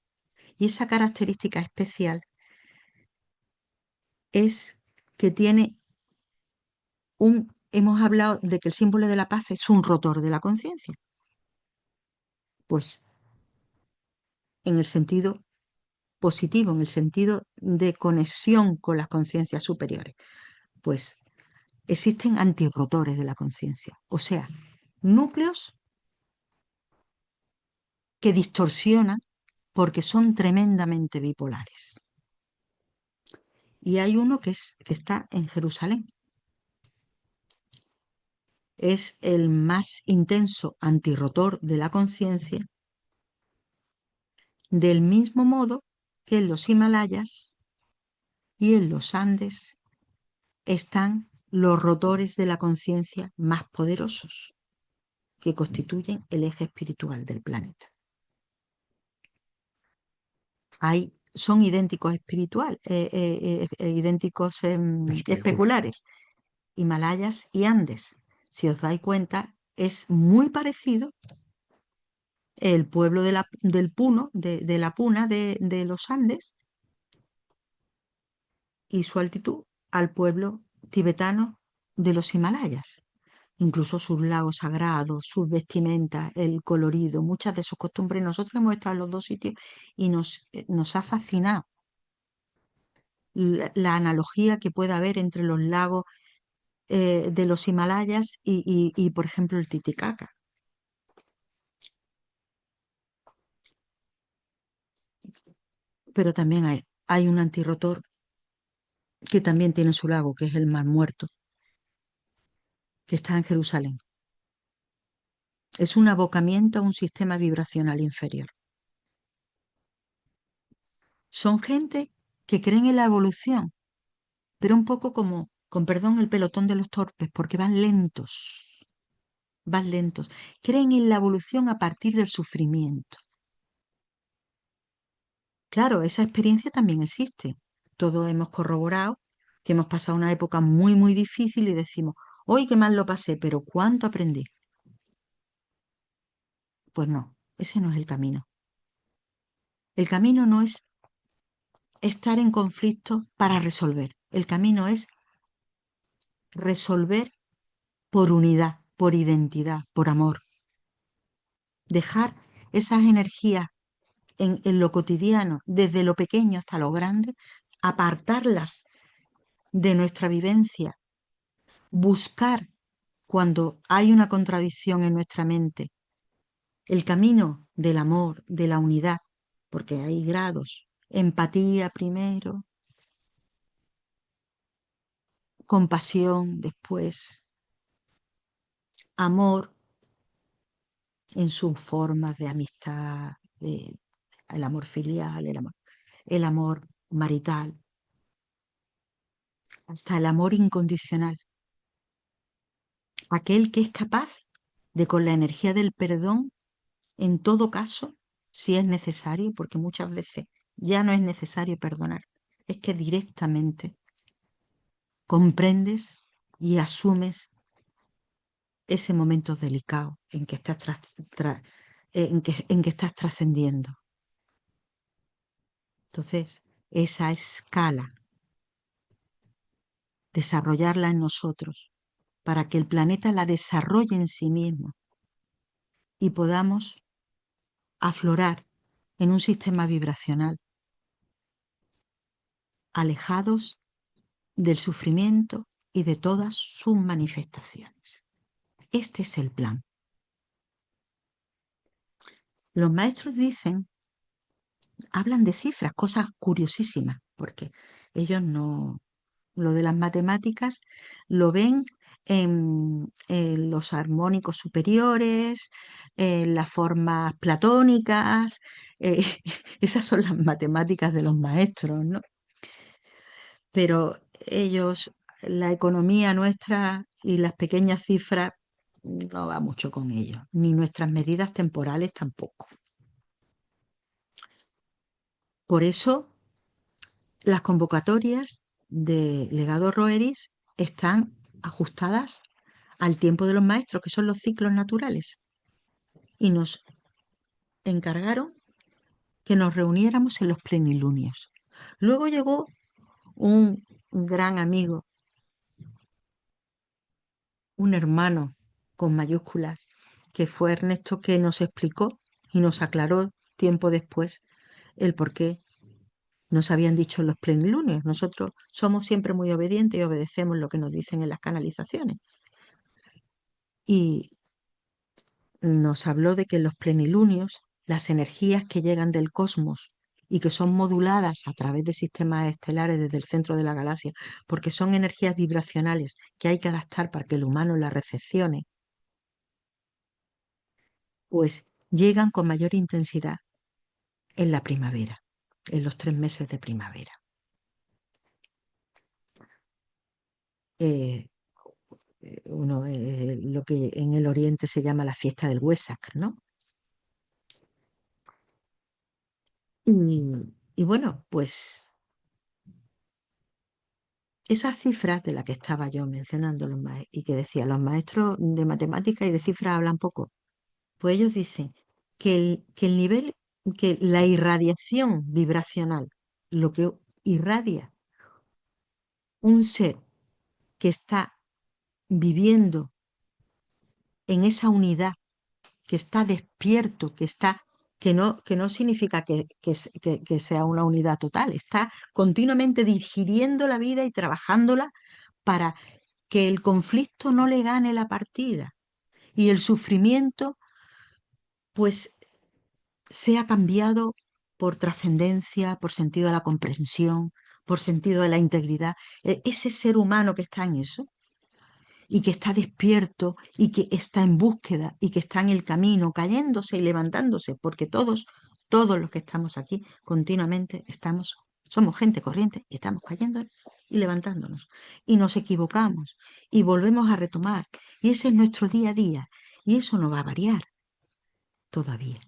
[SPEAKER 2] y esa característica especial es que hemos hablado de que el símbolo de la paz es un rotor de la conciencia. Pues en el sentido positivo, en el sentido de conexión con las conciencias superiores, pues existen antirrotores de la conciencia, o sea, núcleos que distorsionan porque son tremendamente bipolares. Y hay uno que está en Jerusalén. Es el más intenso antirrotor de la conciencia, del mismo modo que en los Himalayas y en los Andes están los rotores de la conciencia más poderosos, que constituyen el eje espiritual del planeta. Son idénticos idénticos especulares, Himalayas y Andes. Si os dais cuenta, es muy parecido el pueblo del Puno, de la Puna de los Andes, y su altitud al pueblo tibetano de los Himalayas. Incluso sus lagos sagrados, sus vestimentas, el colorido, muchas de sus costumbres. Nosotros hemos estado en los dos sitios y nos ha fascinado la analogía que puede haber entre los lagos de los Himalayas y, por ejemplo, el Titicaca. Pero también hay un antirrotor que también tiene su lago, que es el Mar Muerto, que está en Jerusalén. Es un abocamiento a un sistema vibracional inferior. Son gente que creen en la evolución, pero un poco como, con perdón, el pelotón de los torpes, porque van lentos, van lentos. Creen en la evolución a partir del sufrimiento. Claro, esa experiencia también existe. Todos hemos corroborado que hemos pasado una época muy, muy difícil y decimos, hoy qué mal lo pasé, pero ¿cuánto aprendí? Pues no, ese no es el camino. El camino no es estar en conflicto para resolver. El camino es resolver por unidad, por identidad, por amor. Dejar esas energías en lo cotidiano, desde lo pequeño hasta lo grande, apartarlas de nuestra vivencia, buscar cuando hay una contradicción en nuestra mente, el camino del amor, de la unidad, porque hay grados, empatía primero, compasión después, amor en sus formas de amistad, el amor filial, el amor marital, hasta el amor incondicional. Aquel que es capaz de, con la energía del perdón, en todo caso, si es necesario, porque muchas veces ya no es necesario perdonar, es que directamente comprendes y asumes ese momento delicado en que estás, en que estás trascendiendo. Entonces, esa escala, desarrollarla en nosotros, para que el planeta la desarrolle en sí mismo y podamos aflorar en un sistema vibracional, alejados del sufrimiento y de todas sus manifestaciones. Este es el plan. Los maestros dicen, hablan de cifras, cosas curiosísimas, porque ellos no, lo de las matemáticas lo ven en los armónicos superiores, en las formas platónicas, eh, esas son las matemáticas de los maestros, ¿no? Pero ellos, la economía nuestra y las pequeñas cifras no va mucho con ellos, ni nuestras medidas temporales tampoco. Por eso las convocatorias de Legado Roeris están ajustadas al tiempo de los maestros, que son los ciclos naturales, y nos encargaron que nos reuniéramos en los plenilunios. Luego llegó un gran amigo, un hermano con mayúsculas, que fue Ernesto, que nos explicó y nos aclaró tiempo después el por qué nos habían dicho los plenilunios. Nosotros somos siempre muy obedientes y obedecemos lo que nos dicen en las canalizaciones. Y nos habló de que en los plenilunios las energías que llegan del cosmos y que son moduladas a través de sistemas estelares desde el centro de la galaxia, porque son energías vibracionales que hay que adaptar para que el humano las recepcione, pues llegan con mayor intensidad en la primavera, en los 3 meses de primavera. Eh, lo que en el Oriente se llama la fiesta del Huesac, ¿no? Y bueno, pues esas cifras de las que estaba yo mencionando y que decía, los maestros de matemáticas y de cifras hablan poco, pues ellos dicen que el nivel, que la irradiación vibracional, lo que irradia un ser que está viviendo en esa unidad, que está despierto, que no significa que sea una unidad total, está continuamente digiriendo la vida y trabajándola para que el conflicto no le gane la partida y el sufrimiento pues sea cambiado por trascendencia, por sentido de la comprensión, por sentido de la integridad. Ese ser humano que está en eso y que está despierto y que está en búsqueda y que está en el camino, cayéndose y levantándose, porque todos los que estamos aquí continuamente somos gente corriente y estamos cayendo y levantándonos. Y nos equivocamos y volvemos a retomar. Y ese es nuestro día a día. Y eso no va a variar todavía.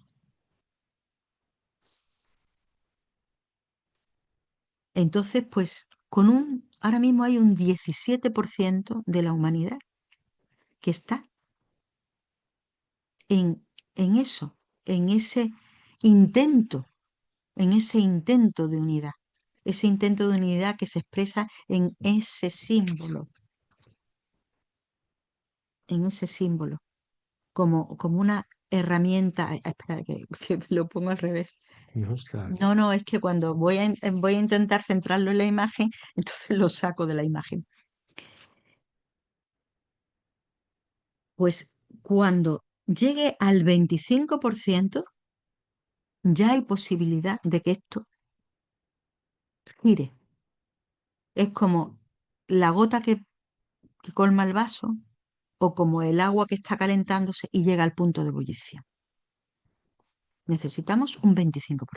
[SPEAKER 2] Entonces, pues, ahora mismo hay un 17% de la humanidad que está en, en eso, en ese intento, en ese intento de unidad, ese intento de unidad que se expresa en ese símbolo, como una herramienta. Espera, que lo pongo al revés.
[SPEAKER 1] No está.
[SPEAKER 2] No, no, es que cuando voy a intentar centrarlo en la imagen, entonces lo saco de la imagen. Pues cuando llegue al 25%, ya hay posibilidad de que esto gire. Es como la gota que colma el vaso o como el agua que está calentándose y llega al punto de ebullición. Necesitamos un 25%.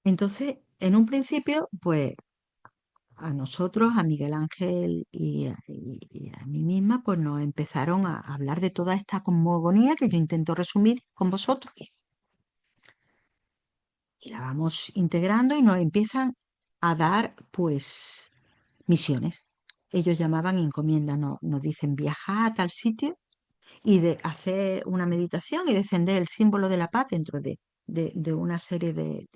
[SPEAKER 2] Entonces, en un principio, pues a nosotros, a Miguel Ángel y a mí misma, pues nos empezaron a hablar de toda esta cosmogonía que yo intento resumir con vosotros. Y la vamos integrando y nos empiezan a dar, pues, misiones. Ellos llamaban encomienda, nos dicen viajar a tal sitio y de hacer una meditación y defender el símbolo de la paz dentro de una serie de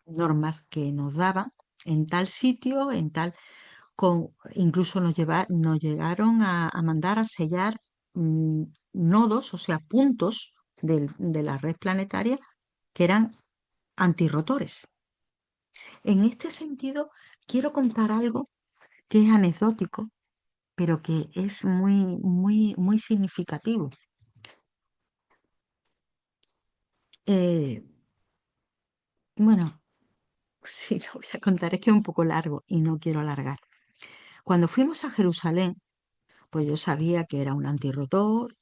[SPEAKER 2] normas que nos daban en tal sitio, en tal, con, incluso nos llegaron a mandar a sellar mm, nodos, o sea, puntos de la red planetaria que eran antirrotores. En este sentido, quiero contar algo que es anecdótico, pero que es muy significativo. Eh, bueno, sí, lo voy a contar, es que es un poco largo y no quiero alargar. Cuando fuimos a Jerusalén, pues yo sabía que era un antirrotor,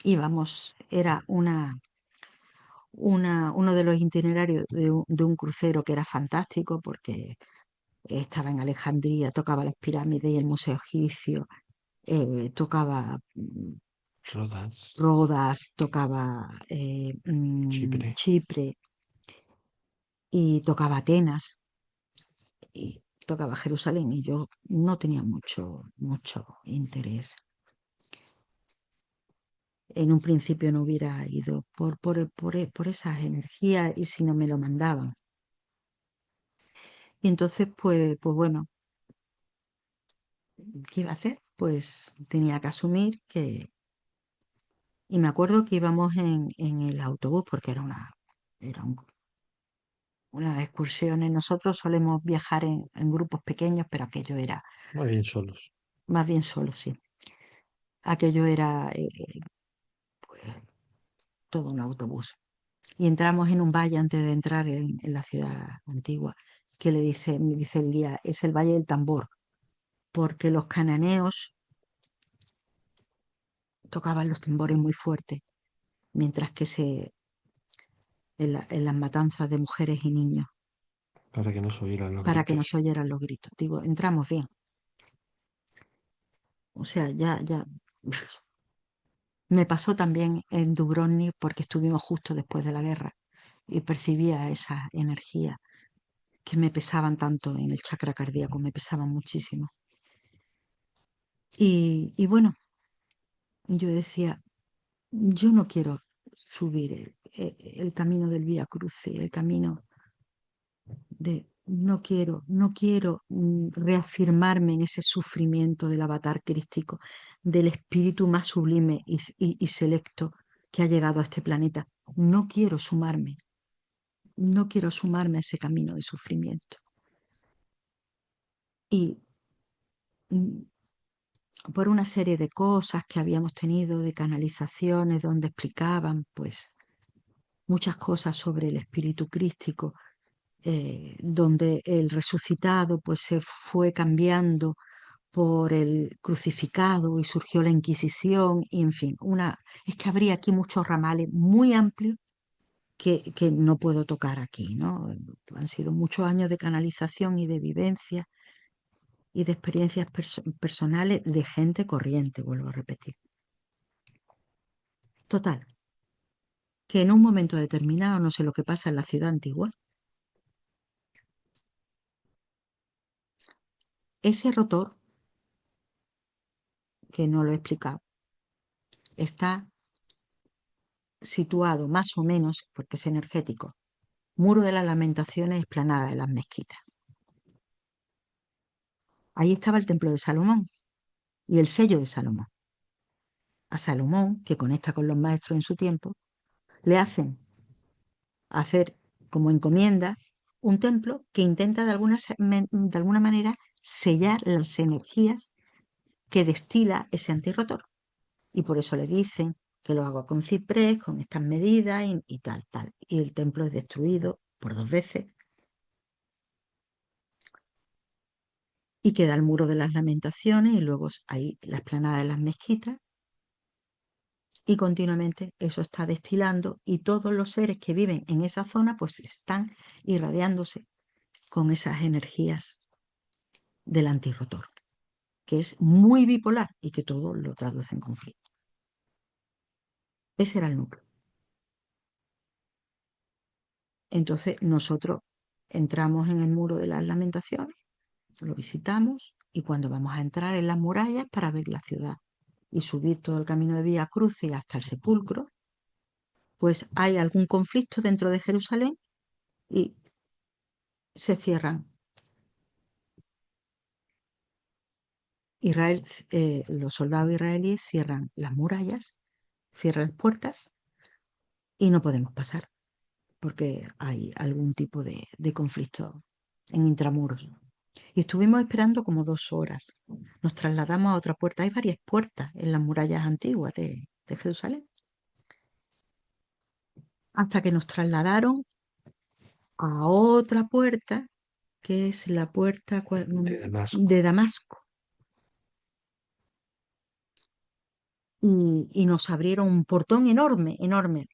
[SPEAKER 2] íbamos, era uno de los itinerarios de un crucero que era fantástico porque estaba en Alejandría, tocaba las pirámides y el Museo Egipcio, tocaba
[SPEAKER 1] Rodas,
[SPEAKER 2] Rodas, tocaba
[SPEAKER 1] Chipre.
[SPEAKER 2] Chipre y tocaba Atenas y tocaba Jerusalén y yo no tenía mucho interés. En un principio no hubiera ido por esas energías y si no me lo mandaban. Y entonces, pues bueno, ¿qué iba a hacer? Pues tenía que asumir que... Y me acuerdo que íbamos en el autobús porque era unas excursiones. Nosotros solemos viajar en grupos pequeños, pero aquello era
[SPEAKER 1] Muy bien solos.
[SPEAKER 2] más bien solo, sí. Aquello era pues, todo un autobús. Y entramos en un valle antes de entrar en la ciudad antigua, que me dice el guía, es el Valle del Tambor, porque los cananeos tocaban los tambores muy fuertes, mientras que en las matanzas de mujeres y niños,
[SPEAKER 1] Para que no se oyeran los
[SPEAKER 2] para que no
[SPEAKER 1] gritos.
[SPEAKER 2] se oyeran los gritos. Digo, entramos bien. O sea, ya me pasó también en Dubrovnik porque estuvimos justo después de la guerra y percibía esa energía que me pesaban tanto en el chakra cardíaco, me pesaban muchísimo. Y bueno, yo decía, yo no quiero subir el camino del Vía Crucis, el camino no quiero reafirmarme en ese sufrimiento del avatar crístico, del espíritu más sublime y selecto que ha llegado a este planeta. No quiero sumarme a ese camino de sufrimiento. Y mm, por una serie de cosas que habíamos tenido, de canalizaciones donde explicaban, pues, muchas cosas sobre el espíritu crístico, donde el resucitado, pues, se fue cambiando por el crucificado y surgió la Inquisición, y en fin, es que habría aquí muchos ramales muy amplios que no puedo tocar aquí, ¿no? Han sido muchos años de canalización y de vivencia y de experiencias personales de gente corriente, vuelvo a repetir. Total, que en un momento determinado, no sé lo que pasa en la ciudad antigua, ese rotor, que no lo he explicado, está situado más o menos, porque es energético, Muro de las Lamentaciones, explanada de las mezquitas. Ahí estaba el templo de Salomón y el sello de Salomón. A Salomón, que conecta con los maestros en su tiempo, le hacen hacer como encomienda un templo que intenta de alguna manera sellar las energías que destila ese antirrotor. Y por eso le dicen que lo haga con ciprés, con estas medidas y tal, tal. Y el templo es destruido por 2 veces y queda el muro de las lamentaciones y luego hay la explanada de las mezquitas y continuamente eso está destilando y todos los seres que viven en esa zona pues están irradiándose con esas energías del antirrotor, que es muy bipolar y que todo lo traduce en conflicto. Ese era el núcleo. Entonces nosotros entramos en el muro de las lamentaciones, lo visitamos y cuando vamos a entrar en las murallas para ver la ciudad y subir todo el camino de Vía Crucis hasta el sepulcro, pues hay algún conflicto dentro de Jerusalén y se cierran. Israel, los soldados israelíes cierran las murallas, cierran las puertas y no podemos pasar porque hay algún tipo de conflicto en intramuros. Y estuvimos esperando como 2 horas. Nos trasladamos a otra puerta. Hay varias puertas en las murallas antiguas de Jerusalén. Hasta que nos trasladaron a otra puerta, que es la puerta
[SPEAKER 1] De Damasco.
[SPEAKER 2] de Damasco. Y nos abrieron un portón enorme, enorme,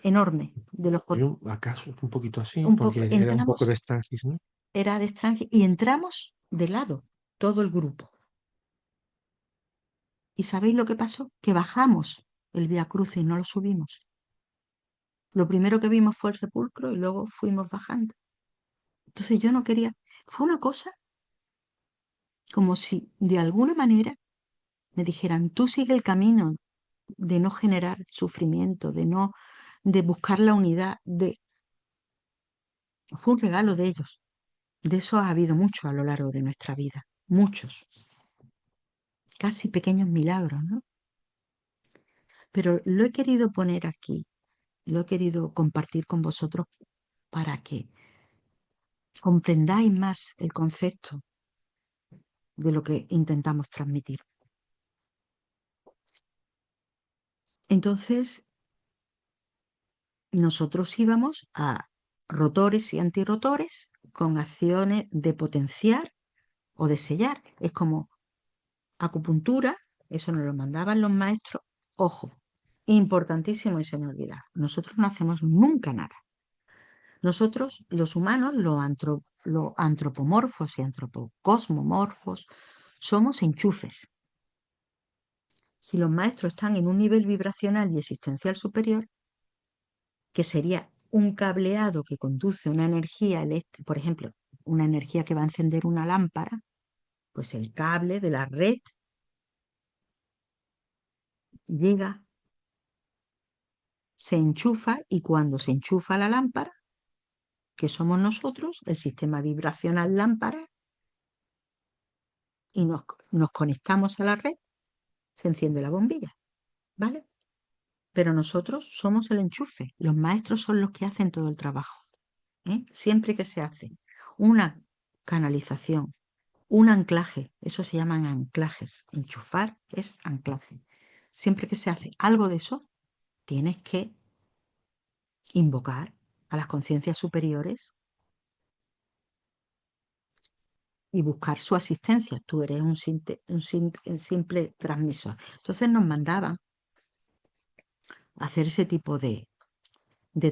[SPEAKER 2] enorme. De los
[SPEAKER 1] Yo, acaso, un poquito así,
[SPEAKER 2] un poco,
[SPEAKER 1] porque era un
[SPEAKER 2] entramos,
[SPEAKER 1] poco de estasis, ¿no?
[SPEAKER 2] era de extranjero, y entramos de lado, todo el grupo. ¿Y sabéis lo que pasó? Que bajamos el Vía Crucis, no lo subimos. Lo primero que vimos fue el sepulcro y luego fuimos bajando. Entonces yo no quería, fue una cosa como si de alguna manera me dijeran, tú sigue el camino de no generar sufrimiento, de buscar la unidad, fue un regalo de ellos. De eso ha habido mucho a lo largo de nuestra vida, muchos, casi pequeños milagros, ¿no? Pero lo he querido poner aquí, lo he querido compartir con vosotros para que comprendáis más el concepto de lo que intentamos transmitir. Entonces, nosotros íbamos a rotores y antirrotores con acciones de potenciar o de sellar. Es como acupuntura, eso nos lo mandaban los maestros. Ojo, importantísimo y se me olvida. Nosotros no hacemos nunca nada. Nosotros, los humanos, los antropomorfos y antropocosmomorfos, somos enchufes. Si los maestros están en un nivel vibracional y existencial superior, que sería un cableado que conduce una energía eléctrica, por ejemplo, una energía que va a encender una lámpara, pues el cable de la red llega, se enchufa y cuando se enchufa la lámpara, que somos nosotros, el sistema vibracional lámpara, y nos conectamos a la red, se enciende la bombilla, ¿vale? Pero nosotros somos el enchufe, los maestros son los que hacen todo el trabajo, ¿eh? Siempre que se hace una canalización, un anclaje, eso se llaman anclajes, enchufar es anclaje. Siempre que se hace algo de eso, tienes que invocar a las conciencias superiores y buscar su asistencia. Tú eres un simple transmisor. Entonces nos mandaban a hacer ese tipo de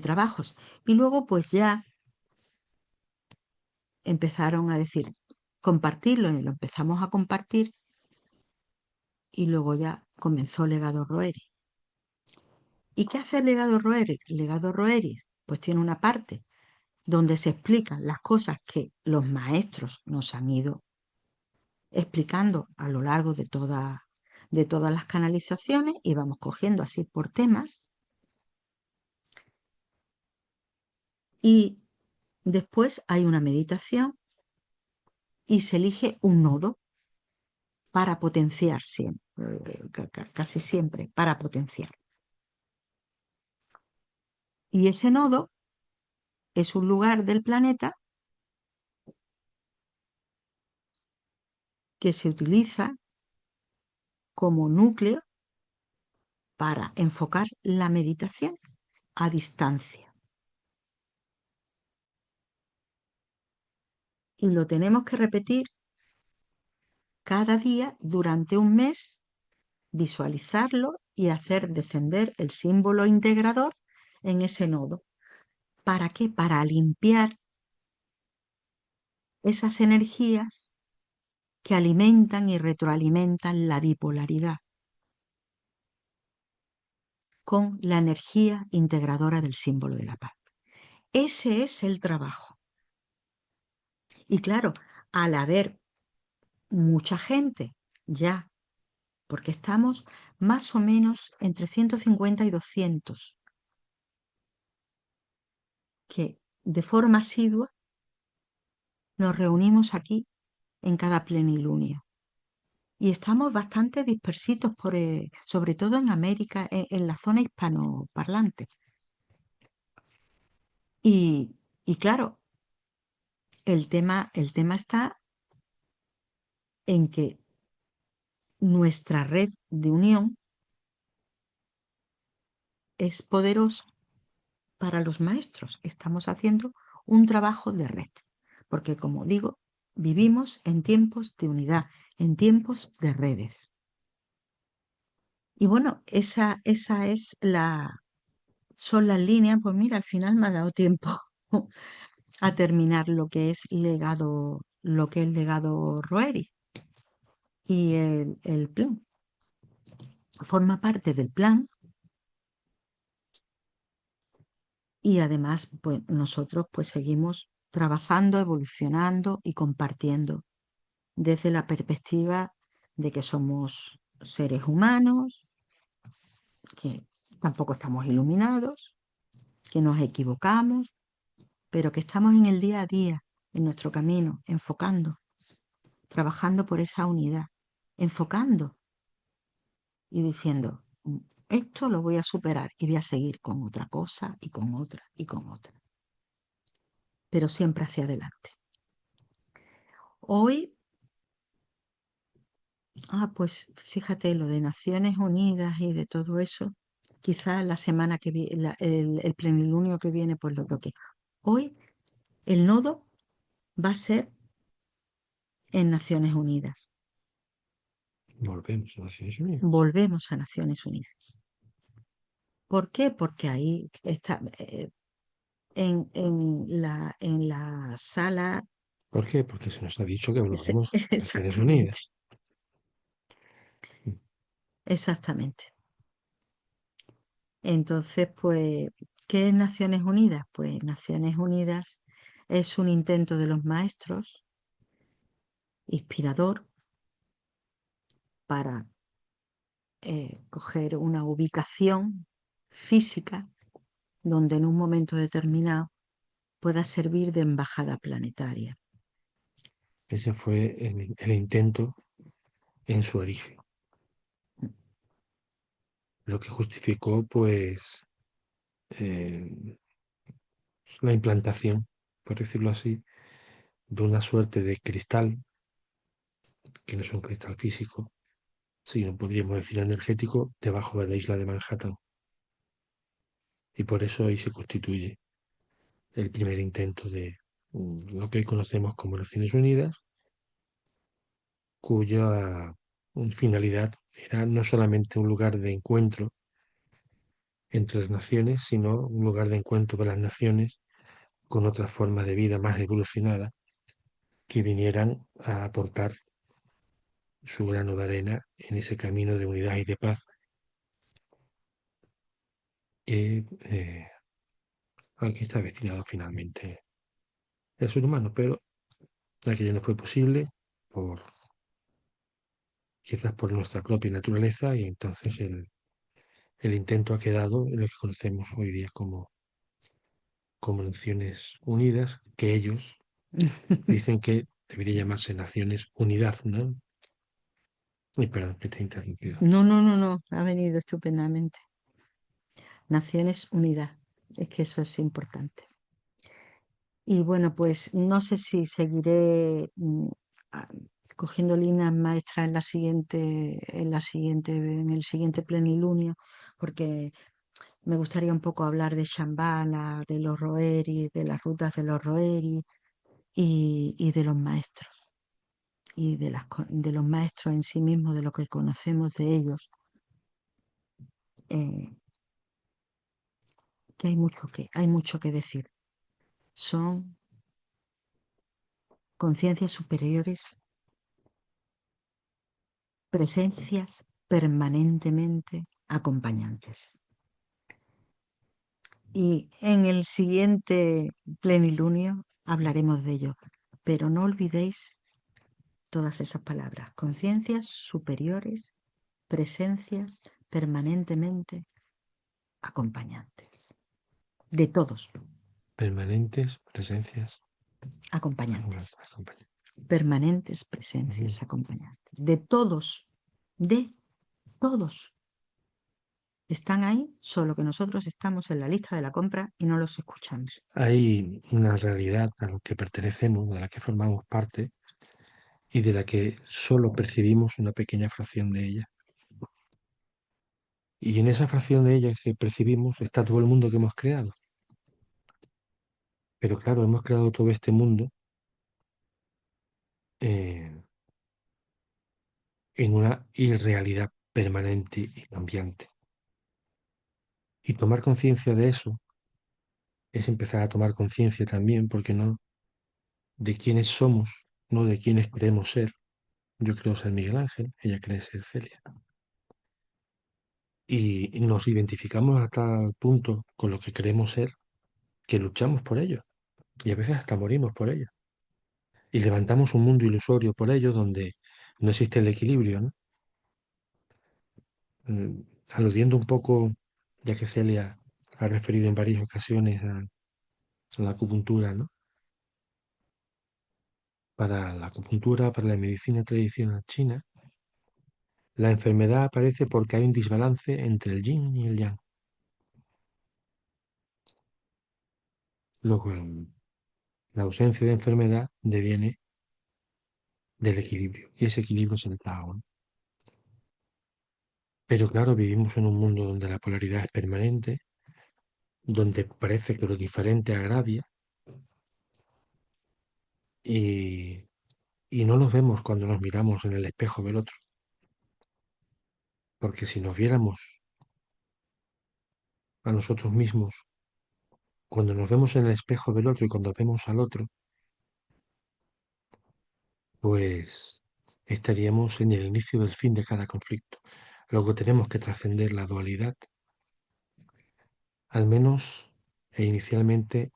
[SPEAKER 2] trabajos. Y luego pues ya empezaron a decir, compartirlo y lo empezamos a compartir y luego ya comenzó Legado Roeri. ¿Y qué hace Legado Roeri? Legado Roeri pues tiene una parte donde se explican las cosas que los maestros nos han ido explicando a lo largo de todas las canalizaciones y vamos cogiendo así por temas. Y después hay una meditación y se elige un nodo para potenciar siempre, casi siempre, para potenciar. Y ese nodo es un lugar del planeta que se utiliza como núcleo para enfocar la meditación a distancia. Y lo tenemos que repetir cada día durante un mes, visualizarlo y hacer descender el símbolo integrador en ese nodo. ¿Para qué? Para limpiar esas energías que alimentan y retroalimentan la bipolaridad con la energía integradora del símbolo de la paz. Ese es el trabajo. Y claro, al haber mucha gente ya, porque estamos más o menos entre 150 y 200, que de forma asidua nos reunimos aquí en cada plenilunio. Y estamos bastante dispersitos, sobre todo en América, en la zona hispanoparlante. Y claro, el tema está en que nuestra red de unión es poderosa para los maestros. Estamos haciendo un trabajo de red, porque como digo, vivimos en tiempos de unidad, en tiempos de redes. Y bueno, son las líneas. Pues mira, al final me ha dado tiempo a terminar lo que es legado Roeri. Y el plan forma parte del plan. Y además, pues nosotros pues seguimos trabajando, evolucionando y compartiendo desde la perspectiva de que somos seres humanos, que tampoco estamos iluminados, que nos equivocamos, pero que estamos en el día a día, en nuestro camino, enfocando, trabajando por esa unidad, enfocando y diciendo, esto lo voy a superar y voy a seguir con otra cosa y con otra y con otra, pero siempre hacia adelante. Hoy, pues fíjate, lo de Naciones Unidas y de todo eso, quizás la semana que viene, el plenilunio que viene, pues lo toque. Hoy el nodo va a ser en Naciones Unidas.
[SPEAKER 1] Volvemos a Naciones Unidas.
[SPEAKER 2] Volvemos a Naciones Unidas. ¿Por qué? Porque ahí está, en la sala.
[SPEAKER 1] ¿Por qué? Porque se nos ha dicho que volvemos a Naciones
[SPEAKER 2] Exactamente,
[SPEAKER 1] Unidas.
[SPEAKER 2] exactamente. Entonces, pues, ¿qué es Naciones Unidas? Pues Naciones Unidas es un intento de los maestros, inspirador, para coger una ubicación física donde en un momento determinado pueda servir de embajada planetaria.
[SPEAKER 1] Ese fue el intento en su origen, lo que justificó, pues, eh, la implantación, por decirlo así, de una suerte de cristal, que no es un cristal físico, sino podríamos decir energético, debajo de la isla de Manhattan. Y por eso ahí se constituye el primer intento de lo que hoy conocemos como Naciones Unidas, cuya finalidad era no solamente un lugar de encuentro entre las naciones, sino un lugar de encuentro para las naciones con otras formas de vida más evolucionadas que vinieran a aportar su grano de arena en ese camino de unidad y de paz que, al que está destinado finalmente el ser humano, pero aquello no fue posible por quizás por nuestra propia naturaleza y entonces el intento ha quedado en lo que conocemos hoy día como Naciones Unidas, que ellos dicen que debería llamarse Naciones Unidad, ¿no? Y perdón que te he interrumpido.
[SPEAKER 2] No, no, no, no, ha venido estupendamente. Naciones Unidas, es que eso es importante. Y bueno, pues no sé si seguiré a- cogiendo líneas maestras en el siguiente plenilunio, porque me gustaría un poco hablar de Shambhala, de los Rohiri, de las rutas de los Rohiri y de los maestros, y de los maestros en sí mismos, de lo que conocemos de ellos. eh, que hay mucho que decir. Son conciencias superiores, presencias permanentemente acompañantes. Y en el siguiente plenilunio hablaremos de ello, pero no olvidéis todas esas palabras: conciencias superiores, presencias permanentemente acompañantes. De todos,
[SPEAKER 1] Permanentes presencias.
[SPEAKER 2] acompañantes.
[SPEAKER 1] Acompañantes.
[SPEAKER 2] Permanentes
[SPEAKER 1] Ujú.
[SPEAKER 2] presencias acompañantes. De todos. Están ahí, solo que nosotros estamos en la lista de la compra y no los escuchamos.
[SPEAKER 1] Hay una realidad a la que pertenecemos, de la que formamos parte y de la que solo percibimos una pequeña fracción de ella. Y en esa fracción de ella que percibimos está todo el mundo que hemos creado. Pero claro, hemos creado todo este mundo eh, en una irrealidad permanente y cambiante. Y tomar conciencia de eso es empezar a tomar conciencia también, porque no, de quiénes somos, no de quiénes creemos ser. Yo creo ser Miguel Ángel, ella cree ser Celia. Y nos identificamos hasta el punto con lo que queremos ser, que luchamos por ello. Y a veces hasta morimos por ello. Y levantamos un mundo ilusorio por ello donde no existe el equilibrio, ¿no? Mm, Aludiendo un poco, ya que Celia ha referido en varias ocasiones a la acupuntura, ¿no? Para la acupuntura, para la medicina tradicional china, la enfermedad aparece porque hay un desbalance entre el yin y el yang. Luego, la ausencia de enfermedad deviene del equilibrio, y ese equilibrio es el Tao, ¿no? Pero claro, vivimos en un mundo donde la polaridad es permanente, donde parece que lo diferente agravia, y, y no nos vemos cuando nos miramos en el espejo del otro, porque si nos viéramos a nosotros mismos, cuando nos vemos en el espejo del otro y cuando vemos al otro, pues estaríamos en el inicio del fin de cada conflicto. Luego tenemos que trascender la dualidad, al menos e inicialmente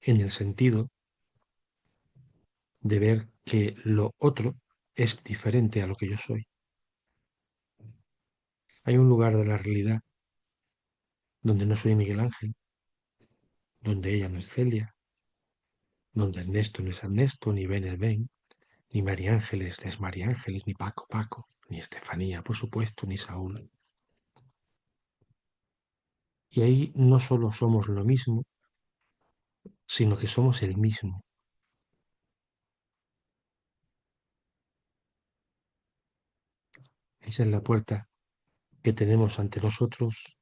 [SPEAKER 1] en el sentido de ver que lo otro es diferente a lo que yo soy. Hay un lugar de la realidad donde no soy Miguel Ángel, donde ella no es Celia, donde Ernesto no es Ernesto, ni Ben es Ben, ni María Ángeles es María Ángeles, ni Paco Paco, ni Estefanía, por supuesto, ni Saúl. Y ahí no solo somos lo mismo, sino que somos el mismo. Esa es la puerta que tenemos ante nosotros,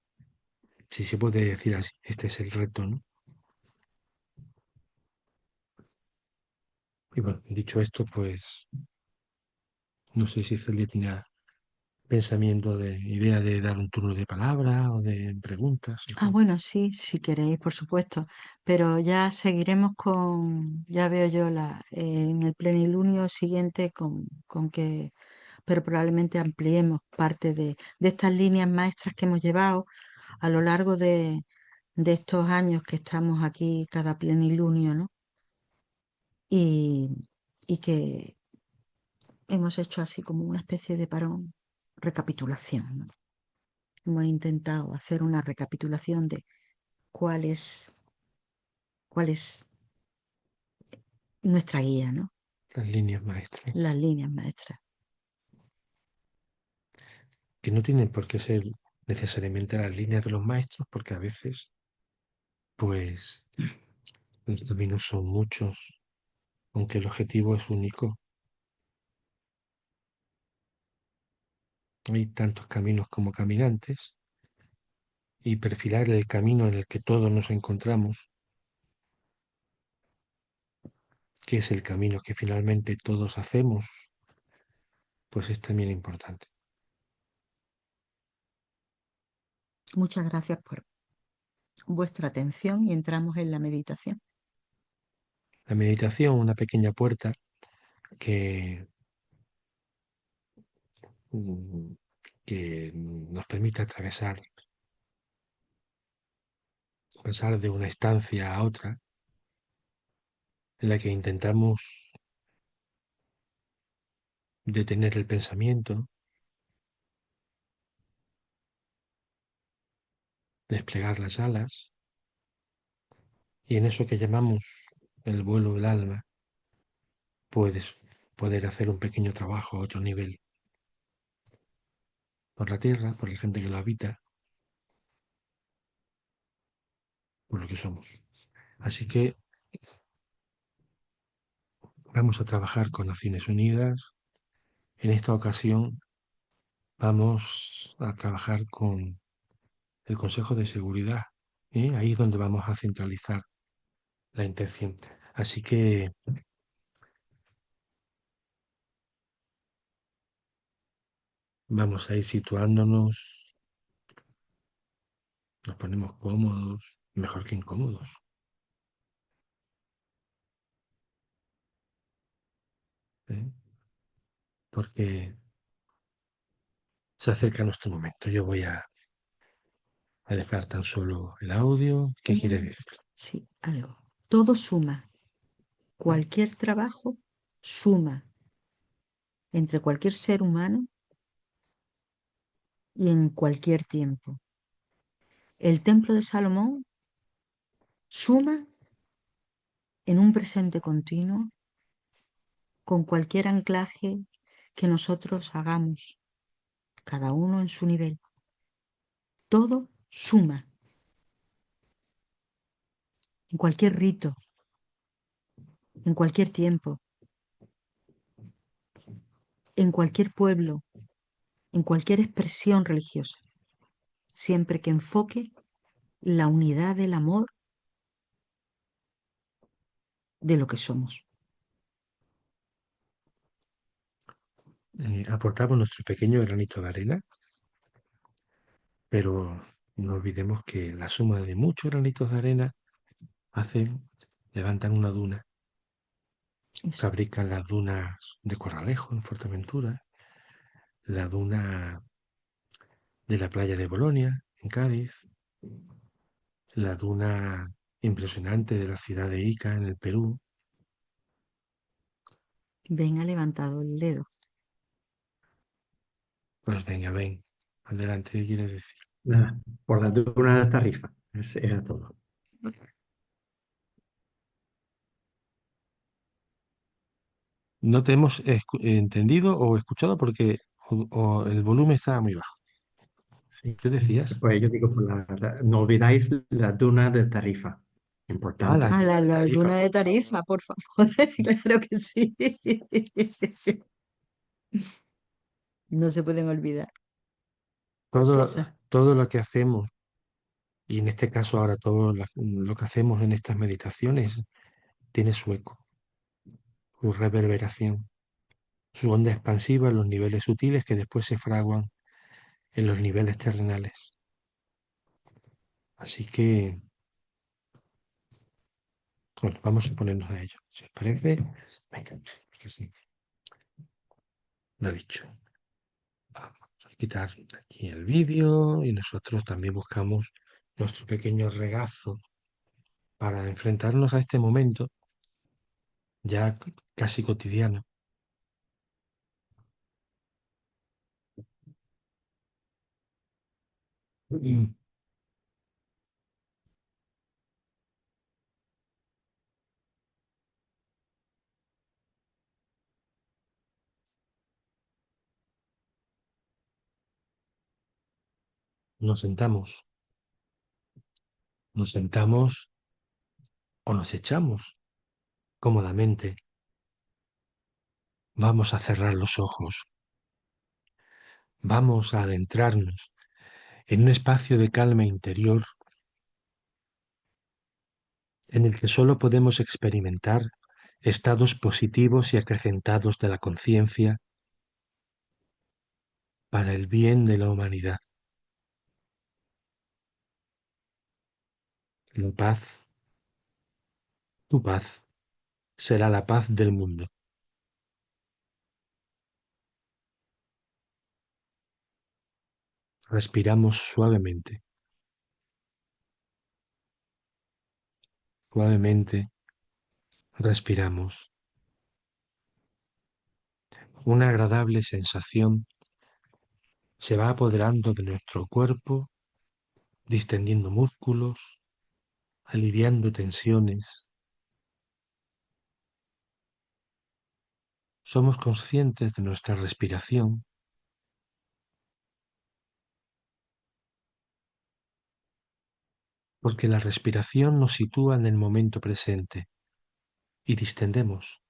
[SPEAKER 1] si se puede decir así. Este es el reto, ¿no? Y bueno, dicho esto, pues no sé si Celia tiene pensamiento de idea de dar un turno de palabra o de preguntas. En
[SPEAKER 2] Ah,
[SPEAKER 1] fin.
[SPEAKER 2] bueno, sí, si queréis, por supuesto, pero ya seguiremos ya veo yo en el plenilunio siguiente con que, pero probablemente ampliemos parte de estas líneas maestras que hemos llevado a lo largo de estos años que estamos aquí cada plenilunio, ¿no? Y, y que hemos hecho así como una especie de parón, recapitulación, ¿no? Hemos intentado hacer una recapitulación de cuál cuál es nuestra guía, ¿no?
[SPEAKER 1] Las líneas maestras,
[SPEAKER 2] Las líneas maestras.
[SPEAKER 1] que no tienen por qué ser necesariamente las líneas de los maestros, porque a veces, pues, los caminos son muchos, aunque el objetivo es único. Hay tantos caminos como caminantes, y perfilar el camino en el que todos nos encontramos, que es el camino que finalmente todos hacemos, pues es también importante.
[SPEAKER 2] Muchas gracias por vuestra atención y entramos en la meditación.
[SPEAKER 1] La meditación, una pequeña puerta que, mm, que nos permite atravesar, pasar de una estancia a otra, en la que intentamos detener el pensamiento, desplegar las alas, y en eso que llamamos el vuelo del alma, puedes poder hacer un pequeño trabajo a otro nivel, por la tierra, por la gente que lo habita, por lo que somos. Así que vamos a trabajar con Naciones Unidas. En esta ocasión vamos a trabajar con el Consejo de Seguridad. Ahí es donde vamos a centralizar la intención. Así que vamos a ir situándonos, nos ponemos cómodos, mejor que incómodos, ¿eh? Porque se acerca nuestro momento. Yo voy a dejar tan solo el audio. ¿Qué quieres decir?
[SPEAKER 2] Sí, algo. Todo suma. Cualquier trabajo suma entre cualquier ser humano y en cualquier tiempo. El templo de Salomón suma en un presente continuo con cualquier anclaje que nosotros hagamos, cada uno en su nivel. Todo suma en cualquier rito, en cualquier tiempo, en cualquier pueblo, en cualquier expresión religiosa, siempre que enfoque la unidad del amor de lo que somos.
[SPEAKER 1] Aportamos nuestro pequeño granito de arena, pero no olvidemos que la suma de muchos granitos de arena hacen, levantan una duna,
[SPEAKER 2] Eso.
[SPEAKER 1] fabrican las dunas de Corralejo en Fuerteventura, la duna de la playa de Bolonia en Cádiz, la duna impresionante de la ciudad de Ica en el Perú.
[SPEAKER 2] Ben ha levantado el dedo.
[SPEAKER 1] Pues venga, ven, adelante, ¿qué quieres decir?
[SPEAKER 3] Nada, por la duna de Tarifa. Era todo.
[SPEAKER 1] No te hemos entendido o escuchado porque o el volumen estaba muy bajo.
[SPEAKER 3] Sí.
[SPEAKER 1] ¿Qué decías?
[SPEAKER 3] Pues yo digo, no olvidáis la duna de Tarifa.
[SPEAKER 1] Ah,
[SPEAKER 3] Importante.
[SPEAKER 2] A la
[SPEAKER 1] Tarifa.
[SPEAKER 2] laguna de Tarifa, por favor. Claro que sí. No se pueden olvidar.
[SPEAKER 1] Todo,
[SPEAKER 2] Esa.
[SPEAKER 1] todo lo que hacemos, y en este caso ahora todo lo que hacemos en estas meditaciones, tiene su eco, su reverberación, su onda expansiva en los niveles sutiles que después se fraguan en los niveles terrenales. Así que, bueno, vamos a ponernos a ello. Si os parece, venga, que sí, lo he dicho. Vamos a quitar aquí el vídeo y nosotros también buscamos nuestro pequeño regazo para enfrentarnos a este momento ya casi cotidiano. Mm. Nos sentamos, nos sentamos o nos echamos cómodamente. Vamos a cerrar los ojos, vamos a adentrarnos en un espacio de calma interior en el que solo podemos experimentar estados positivos y acrecentados de la conciencia para el bien de la humanidad. La paz, tu paz, será la paz del mundo. Respiramos suavemente, suavemente respiramos. Una agradable sensación se va apoderando de nuestro cuerpo, distendiendo músculos, aliviando tensiones. Somos conscientes de nuestra respiración, porque la respiración nos sitúa en el momento presente y distendemos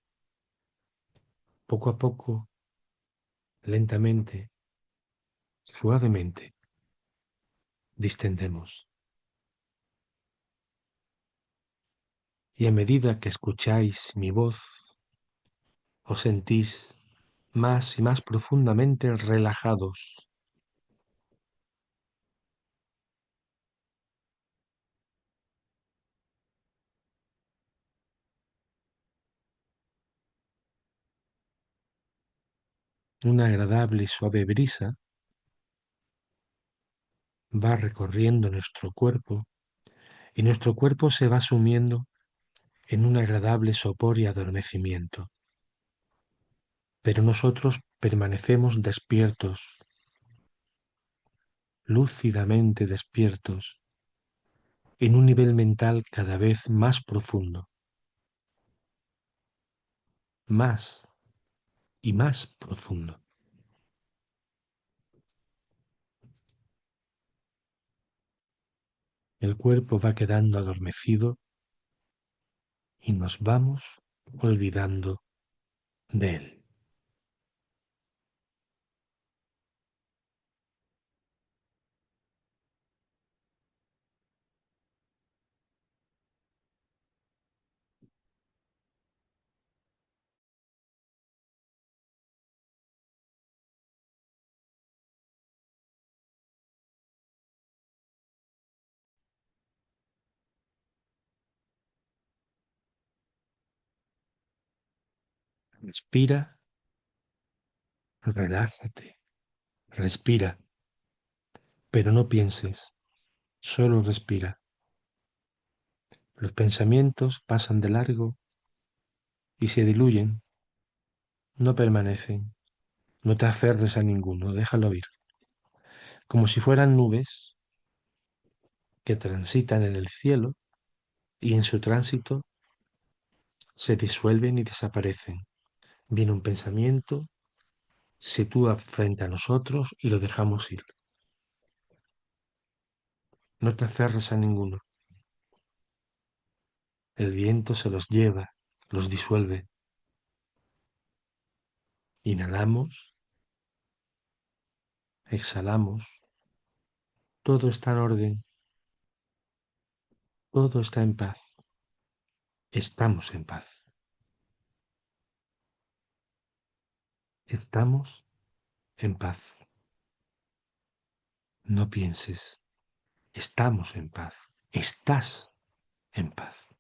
[SPEAKER 1] poco a poco, lentamente, suavemente, distendemos. Y a medida que escucháis mi voz, os sentís más y más profundamente relajados. Una agradable y suave brisa va recorriendo nuestro cuerpo y nuestro cuerpo se va sumiendo en un agradable sopor y adormecimiento. Pero nosotros permanecemos despiertos, lúcidamente despiertos, en un nivel mental cada vez más profundo, más y más profundo. El cuerpo va quedando adormecido y nos vamos olvidando de él. Respira, relájate, respira, pero no pienses, solo respira. Los pensamientos pasan de largo y se diluyen, no permanecen. No te aferres a ninguno, déjalo ir. Como si fueran nubes que transitan en el cielo y en su tránsito se disuelven y desaparecen. Viene un pensamiento, se sitúa frente a nosotros y lo dejamos ir. No te aferres a ninguno. El viento se los lleva, los disuelve. Inhalamos, exhalamos. Todo está en orden, todo está en paz. Estamos en paz. Estamos en paz. No pienses. Estamos en paz. Estás en paz.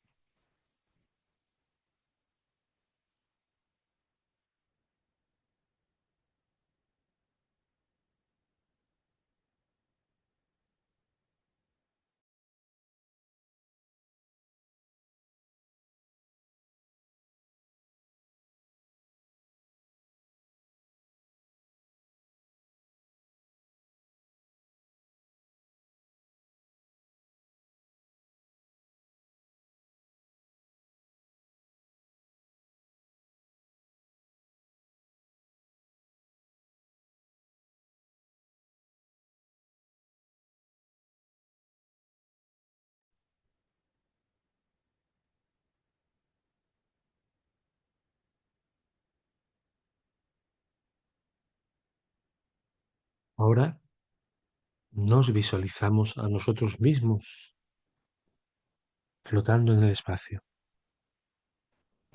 [SPEAKER 1] Ahora nos visualizamos a nosotros mismos flotando en el espacio.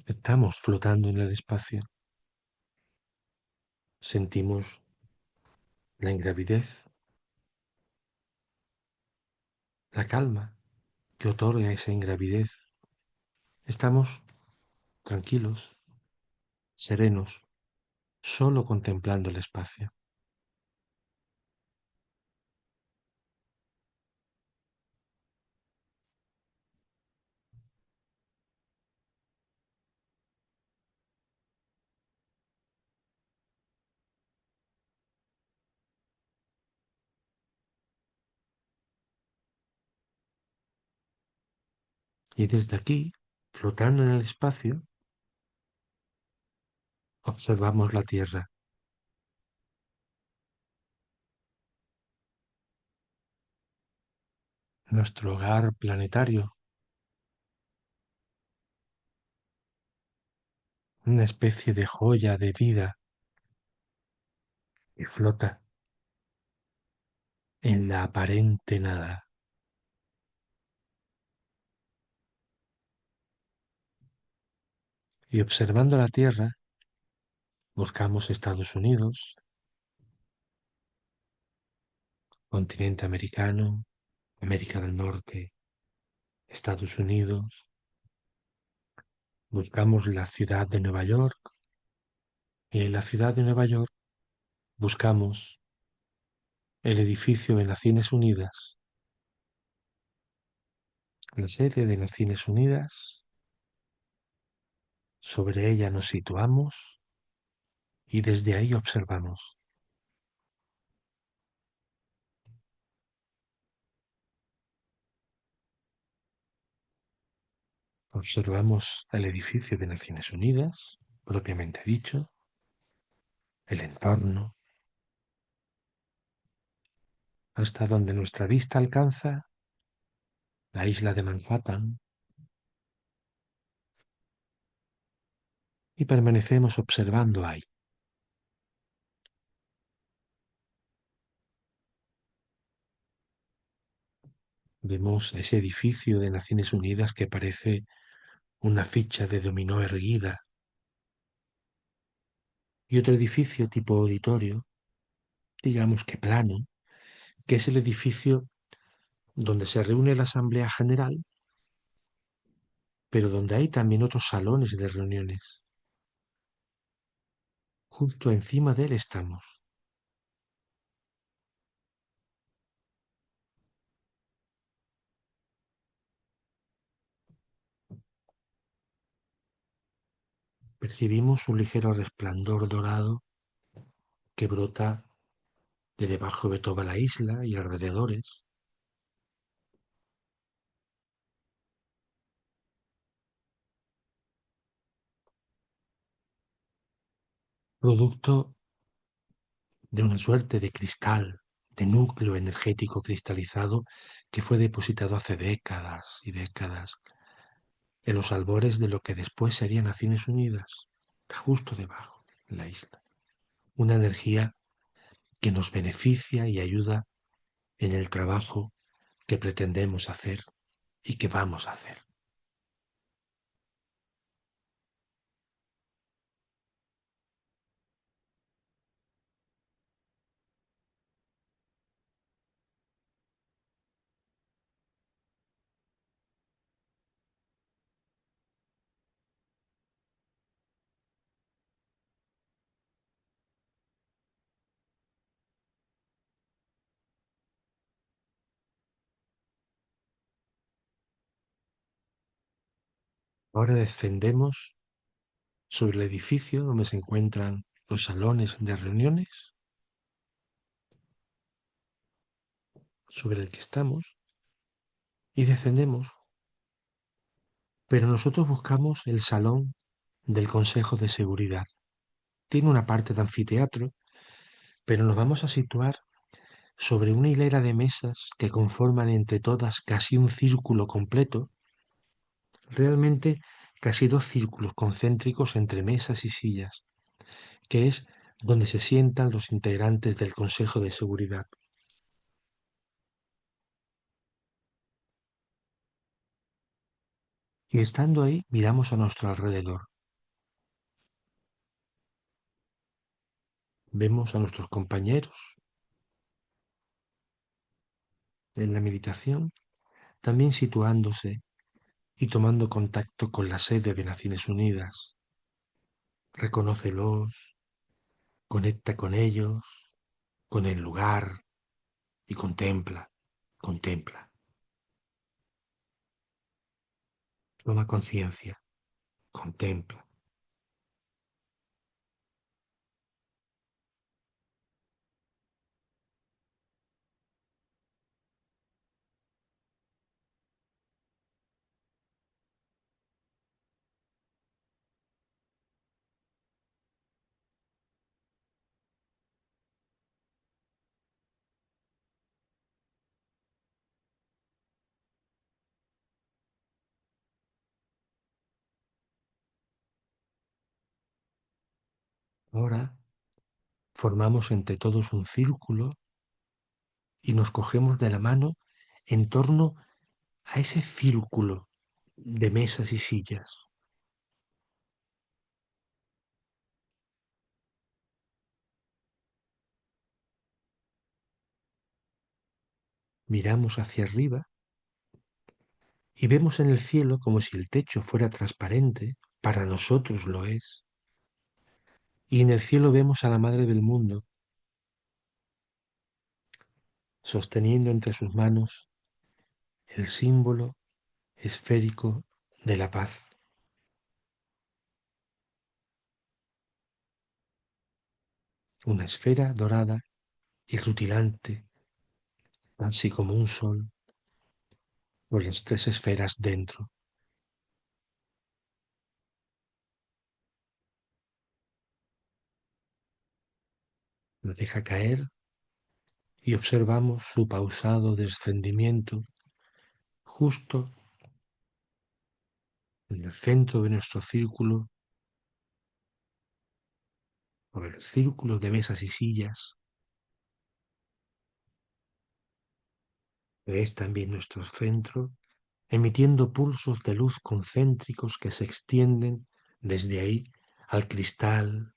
[SPEAKER 1] Estamos flotando en el espacio. Sentimos la ingravidez, la calma, que otorga esa ingravidez. Estamos tranquilos, serenos, solo contemplando el espacio. Y desde aquí, flotando en el espacio, observamos la Tierra, nuestro hogar planetario, una especie de joya de vida que flota en la aparente nada. Y observando la Tierra, buscamos Estados Unidos, continente americano, América del Norte, Estados Unidos, buscamos la ciudad de Nueva York y en la ciudad de Nueva York buscamos el edificio de Naciones Unidas, la sede de Naciones Unidas, sobre ella nos situamos y desde ahí observamos. Observamos el edificio de Naciones Unidas, propiamente dicho, el entorno, hasta donde nuestra vista alcanza la isla de Manhattan y permanecemos observando ahí. Vemos ese edificio de Naciones Unidas que parece una ficha de dominó erguida y otro edificio tipo auditorio, digamos que plano, que es el edificio donde se reúne la Asamblea General, pero donde hay también otros salones de reuniones. Justo encima de él estamos. Percibimos un ligero resplandor dorado que brota de debajo de toda la isla y alrededores, producto de una suerte de cristal, de núcleo energético cristalizado que fue depositado hace décadas y décadas en los albores de lo que después sería Naciones Unidas, justo debajo de la isla. Una energía que nos beneficia y ayuda en el trabajo que pretendemos hacer y que vamos a hacer. Ahora descendemos sobre el edificio donde se encuentran los salones de reuniones, sobre el que estamos, y descendemos. Pero nosotros buscamos el salón del Consejo de Seguridad. Tiene una parte de anfiteatro, pero nos vamos a situar sobre una hilera de mesas que conforman entre todas casi un círculo completo, realmente casi dos círculos concéntricos entre mesas y sillas, que es donde se sientan los integrantes del Consejo de Seguridad. Y estando ahí, miramos a nuestro alrededor. Vemos a nuestros compañeros en la meditación, también situándose y tomando contacto con la sede de Naciones Unidas. Reconócelos, conecta con ellos, con el lugar y contempla, contempla. Toma conciencia, contempla. Ahora formamos entre todos un círculo y nos cogemos de la mano en torno a ese círculo de mesas y sillas. Miramos hacia arriba y vemos en el cielo como si el techo fuera transparente, para nosotros lo es, y en el cielo vemos a la Madre del Mundo sosteniendo entre sus manos el símbolo esférico de la paz, una esfera dorada y rutilante, así como un sol, con las tres esferas dentro. Lo deja caer y observamos su pausado descendimiento justo en el centro de nuestro círculo, o el círculo de mesas y sillas, que es también nuestro centro, emitiendo pulsos de luz concéntricos que se extienden desde ahí al cristal,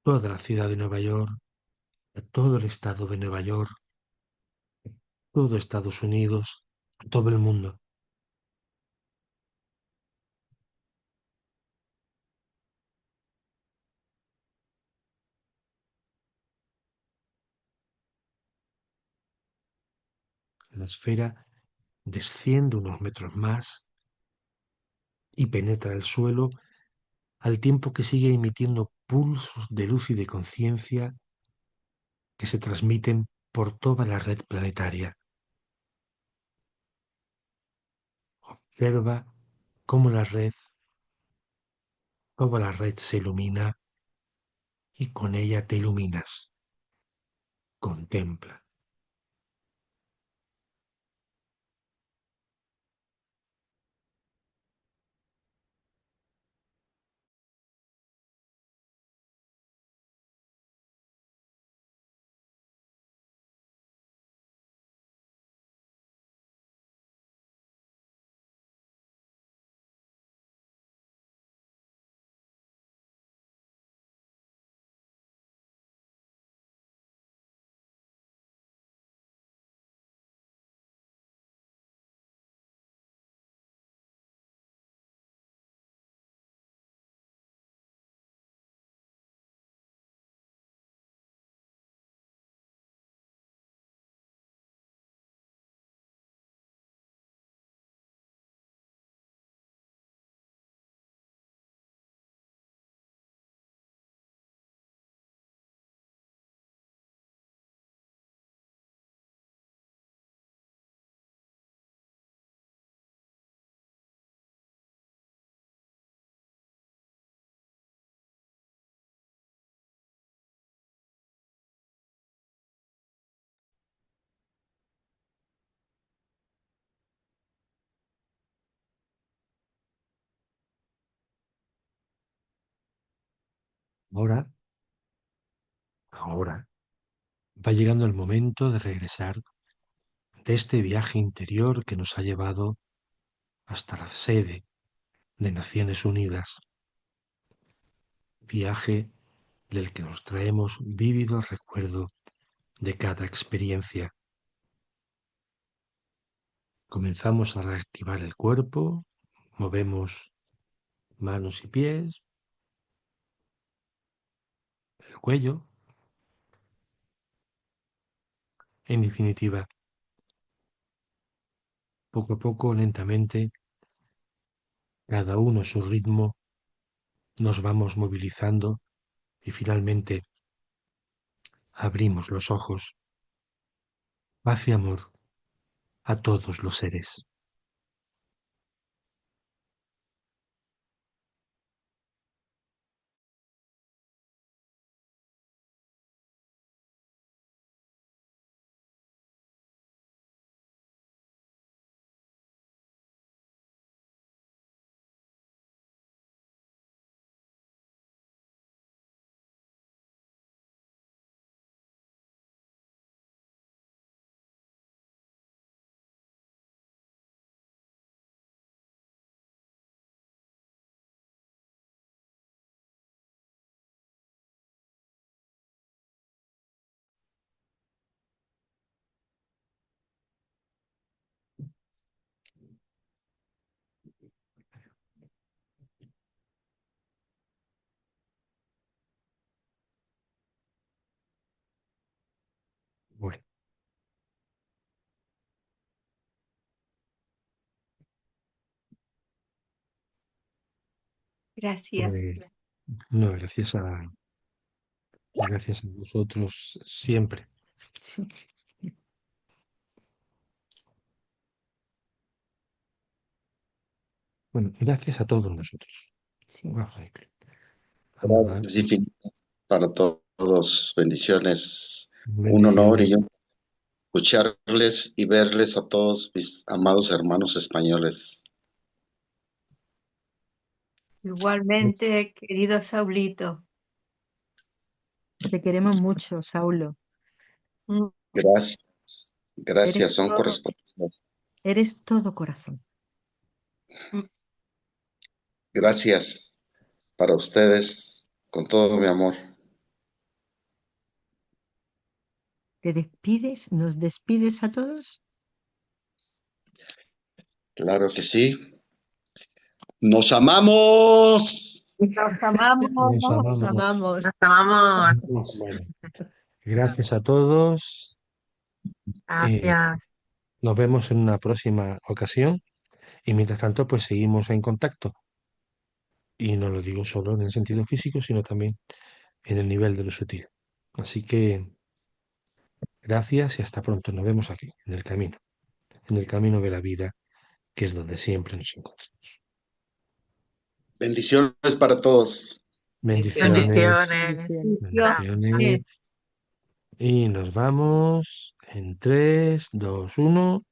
[SPEAKER 1] toda la ciudad de Nueva York, a todo el estado de Nueva York, todo Estados Unidos, todo el mundo. La esfera desciende unos metros más y penetra el suelo al tiempo que sigue emitiendo pulsos de luz y de conciencia que se transmiten por toda la red planetaria. Observa cómo toda la red se ilumina y con ella te iluminas. Contempla. Ahora va llegando el momento de regresar de este viaje interior que nos ha llevado hasta la sede de Naciones Unidas. Viaje del que nos traemos vívido recuerdo de cada experiencia. Comenzamos a reactivar el cuerpo, movemos manos y pies, el cuello. En definitiva, poco a poco, lentamente, cada uno a su ritmo, nos vamos movilizando y finalmente abrimos los ojos. Paz y amor a todos los seres. Bueno,
[SPEAKER 4] Gracias.
[SPEAKER 1] pues no, gracias a vosotros siempre.
[SPEAKER 2] Sí,
[SPEAKER 1] Bueno, gracias a todos nosotros.
[SPEAKER 2] sí.
[SPEAKER 1] Vamos a ir. Vamos a dar
[SPEAKER 5] Gracias infinitas para todos. Bendiciones. Un honor
[SPEAKER 1] bendiciones.
[SPEAKER 5] y un escucharles y verles a todos mis amados hermanos españoles.
[SPEAKER 4] Igualmente, querido Saulito.
[SPEAKER 2] Te queremos mucho, Saulo.
[SPEAKER 4] Mm,
[SPEAKER 5] Gracias. Gracias,
[SPEAKER 2] Eres
[SPEAKER 5] son
[SPEAKER 4] todo.
[SPEAKER 5] correspondidos.
[SPEAKER 2] Eres todo corazón.
[SPEAKER 4] Mm,
[SPEAKER 5] Gracias para ustedes con todo mi amor.
[SPEAKER 2] ¿Te despides? ¿Nos despides a todos?
[SPEAKER 5] Claro que sí. ¡Nos amamos!
[SPEAKER 4] Nos amamos.
[SPEAKER 1] Nos
[SPEAKER 2] Nos
[SPEAKER 1] amamos.
[SPEAKER 2] amamos.
[SPEAKER 6] Nos amamos.
[SPEAKER 1] Bueno, gracias a todos.
[SPEAKER 6] Gracias.
[SPEAKER 1] Nos vemos en una próxima ocasión y mientras tanto, pues seguimos en contacto. Y no lo digo solo en el sentido físico, sino también en el nivel de lo sutil. Así que gracias y hasta pronto. Nos vemos aquí, en el camino de la vida, que es donde siempre nos encontramos.
[SPEAKER 5] Bendiciones para todos.
[SPEAKER 1] Bendiciones,
[SPEAKER 6] Bendiciones.
[SPEAKER 2] Bendiciones.
[SPEAKER 4] Dios.
[SPEAKER 1] bendiciones. Y nos vamos en 3, 2, 1.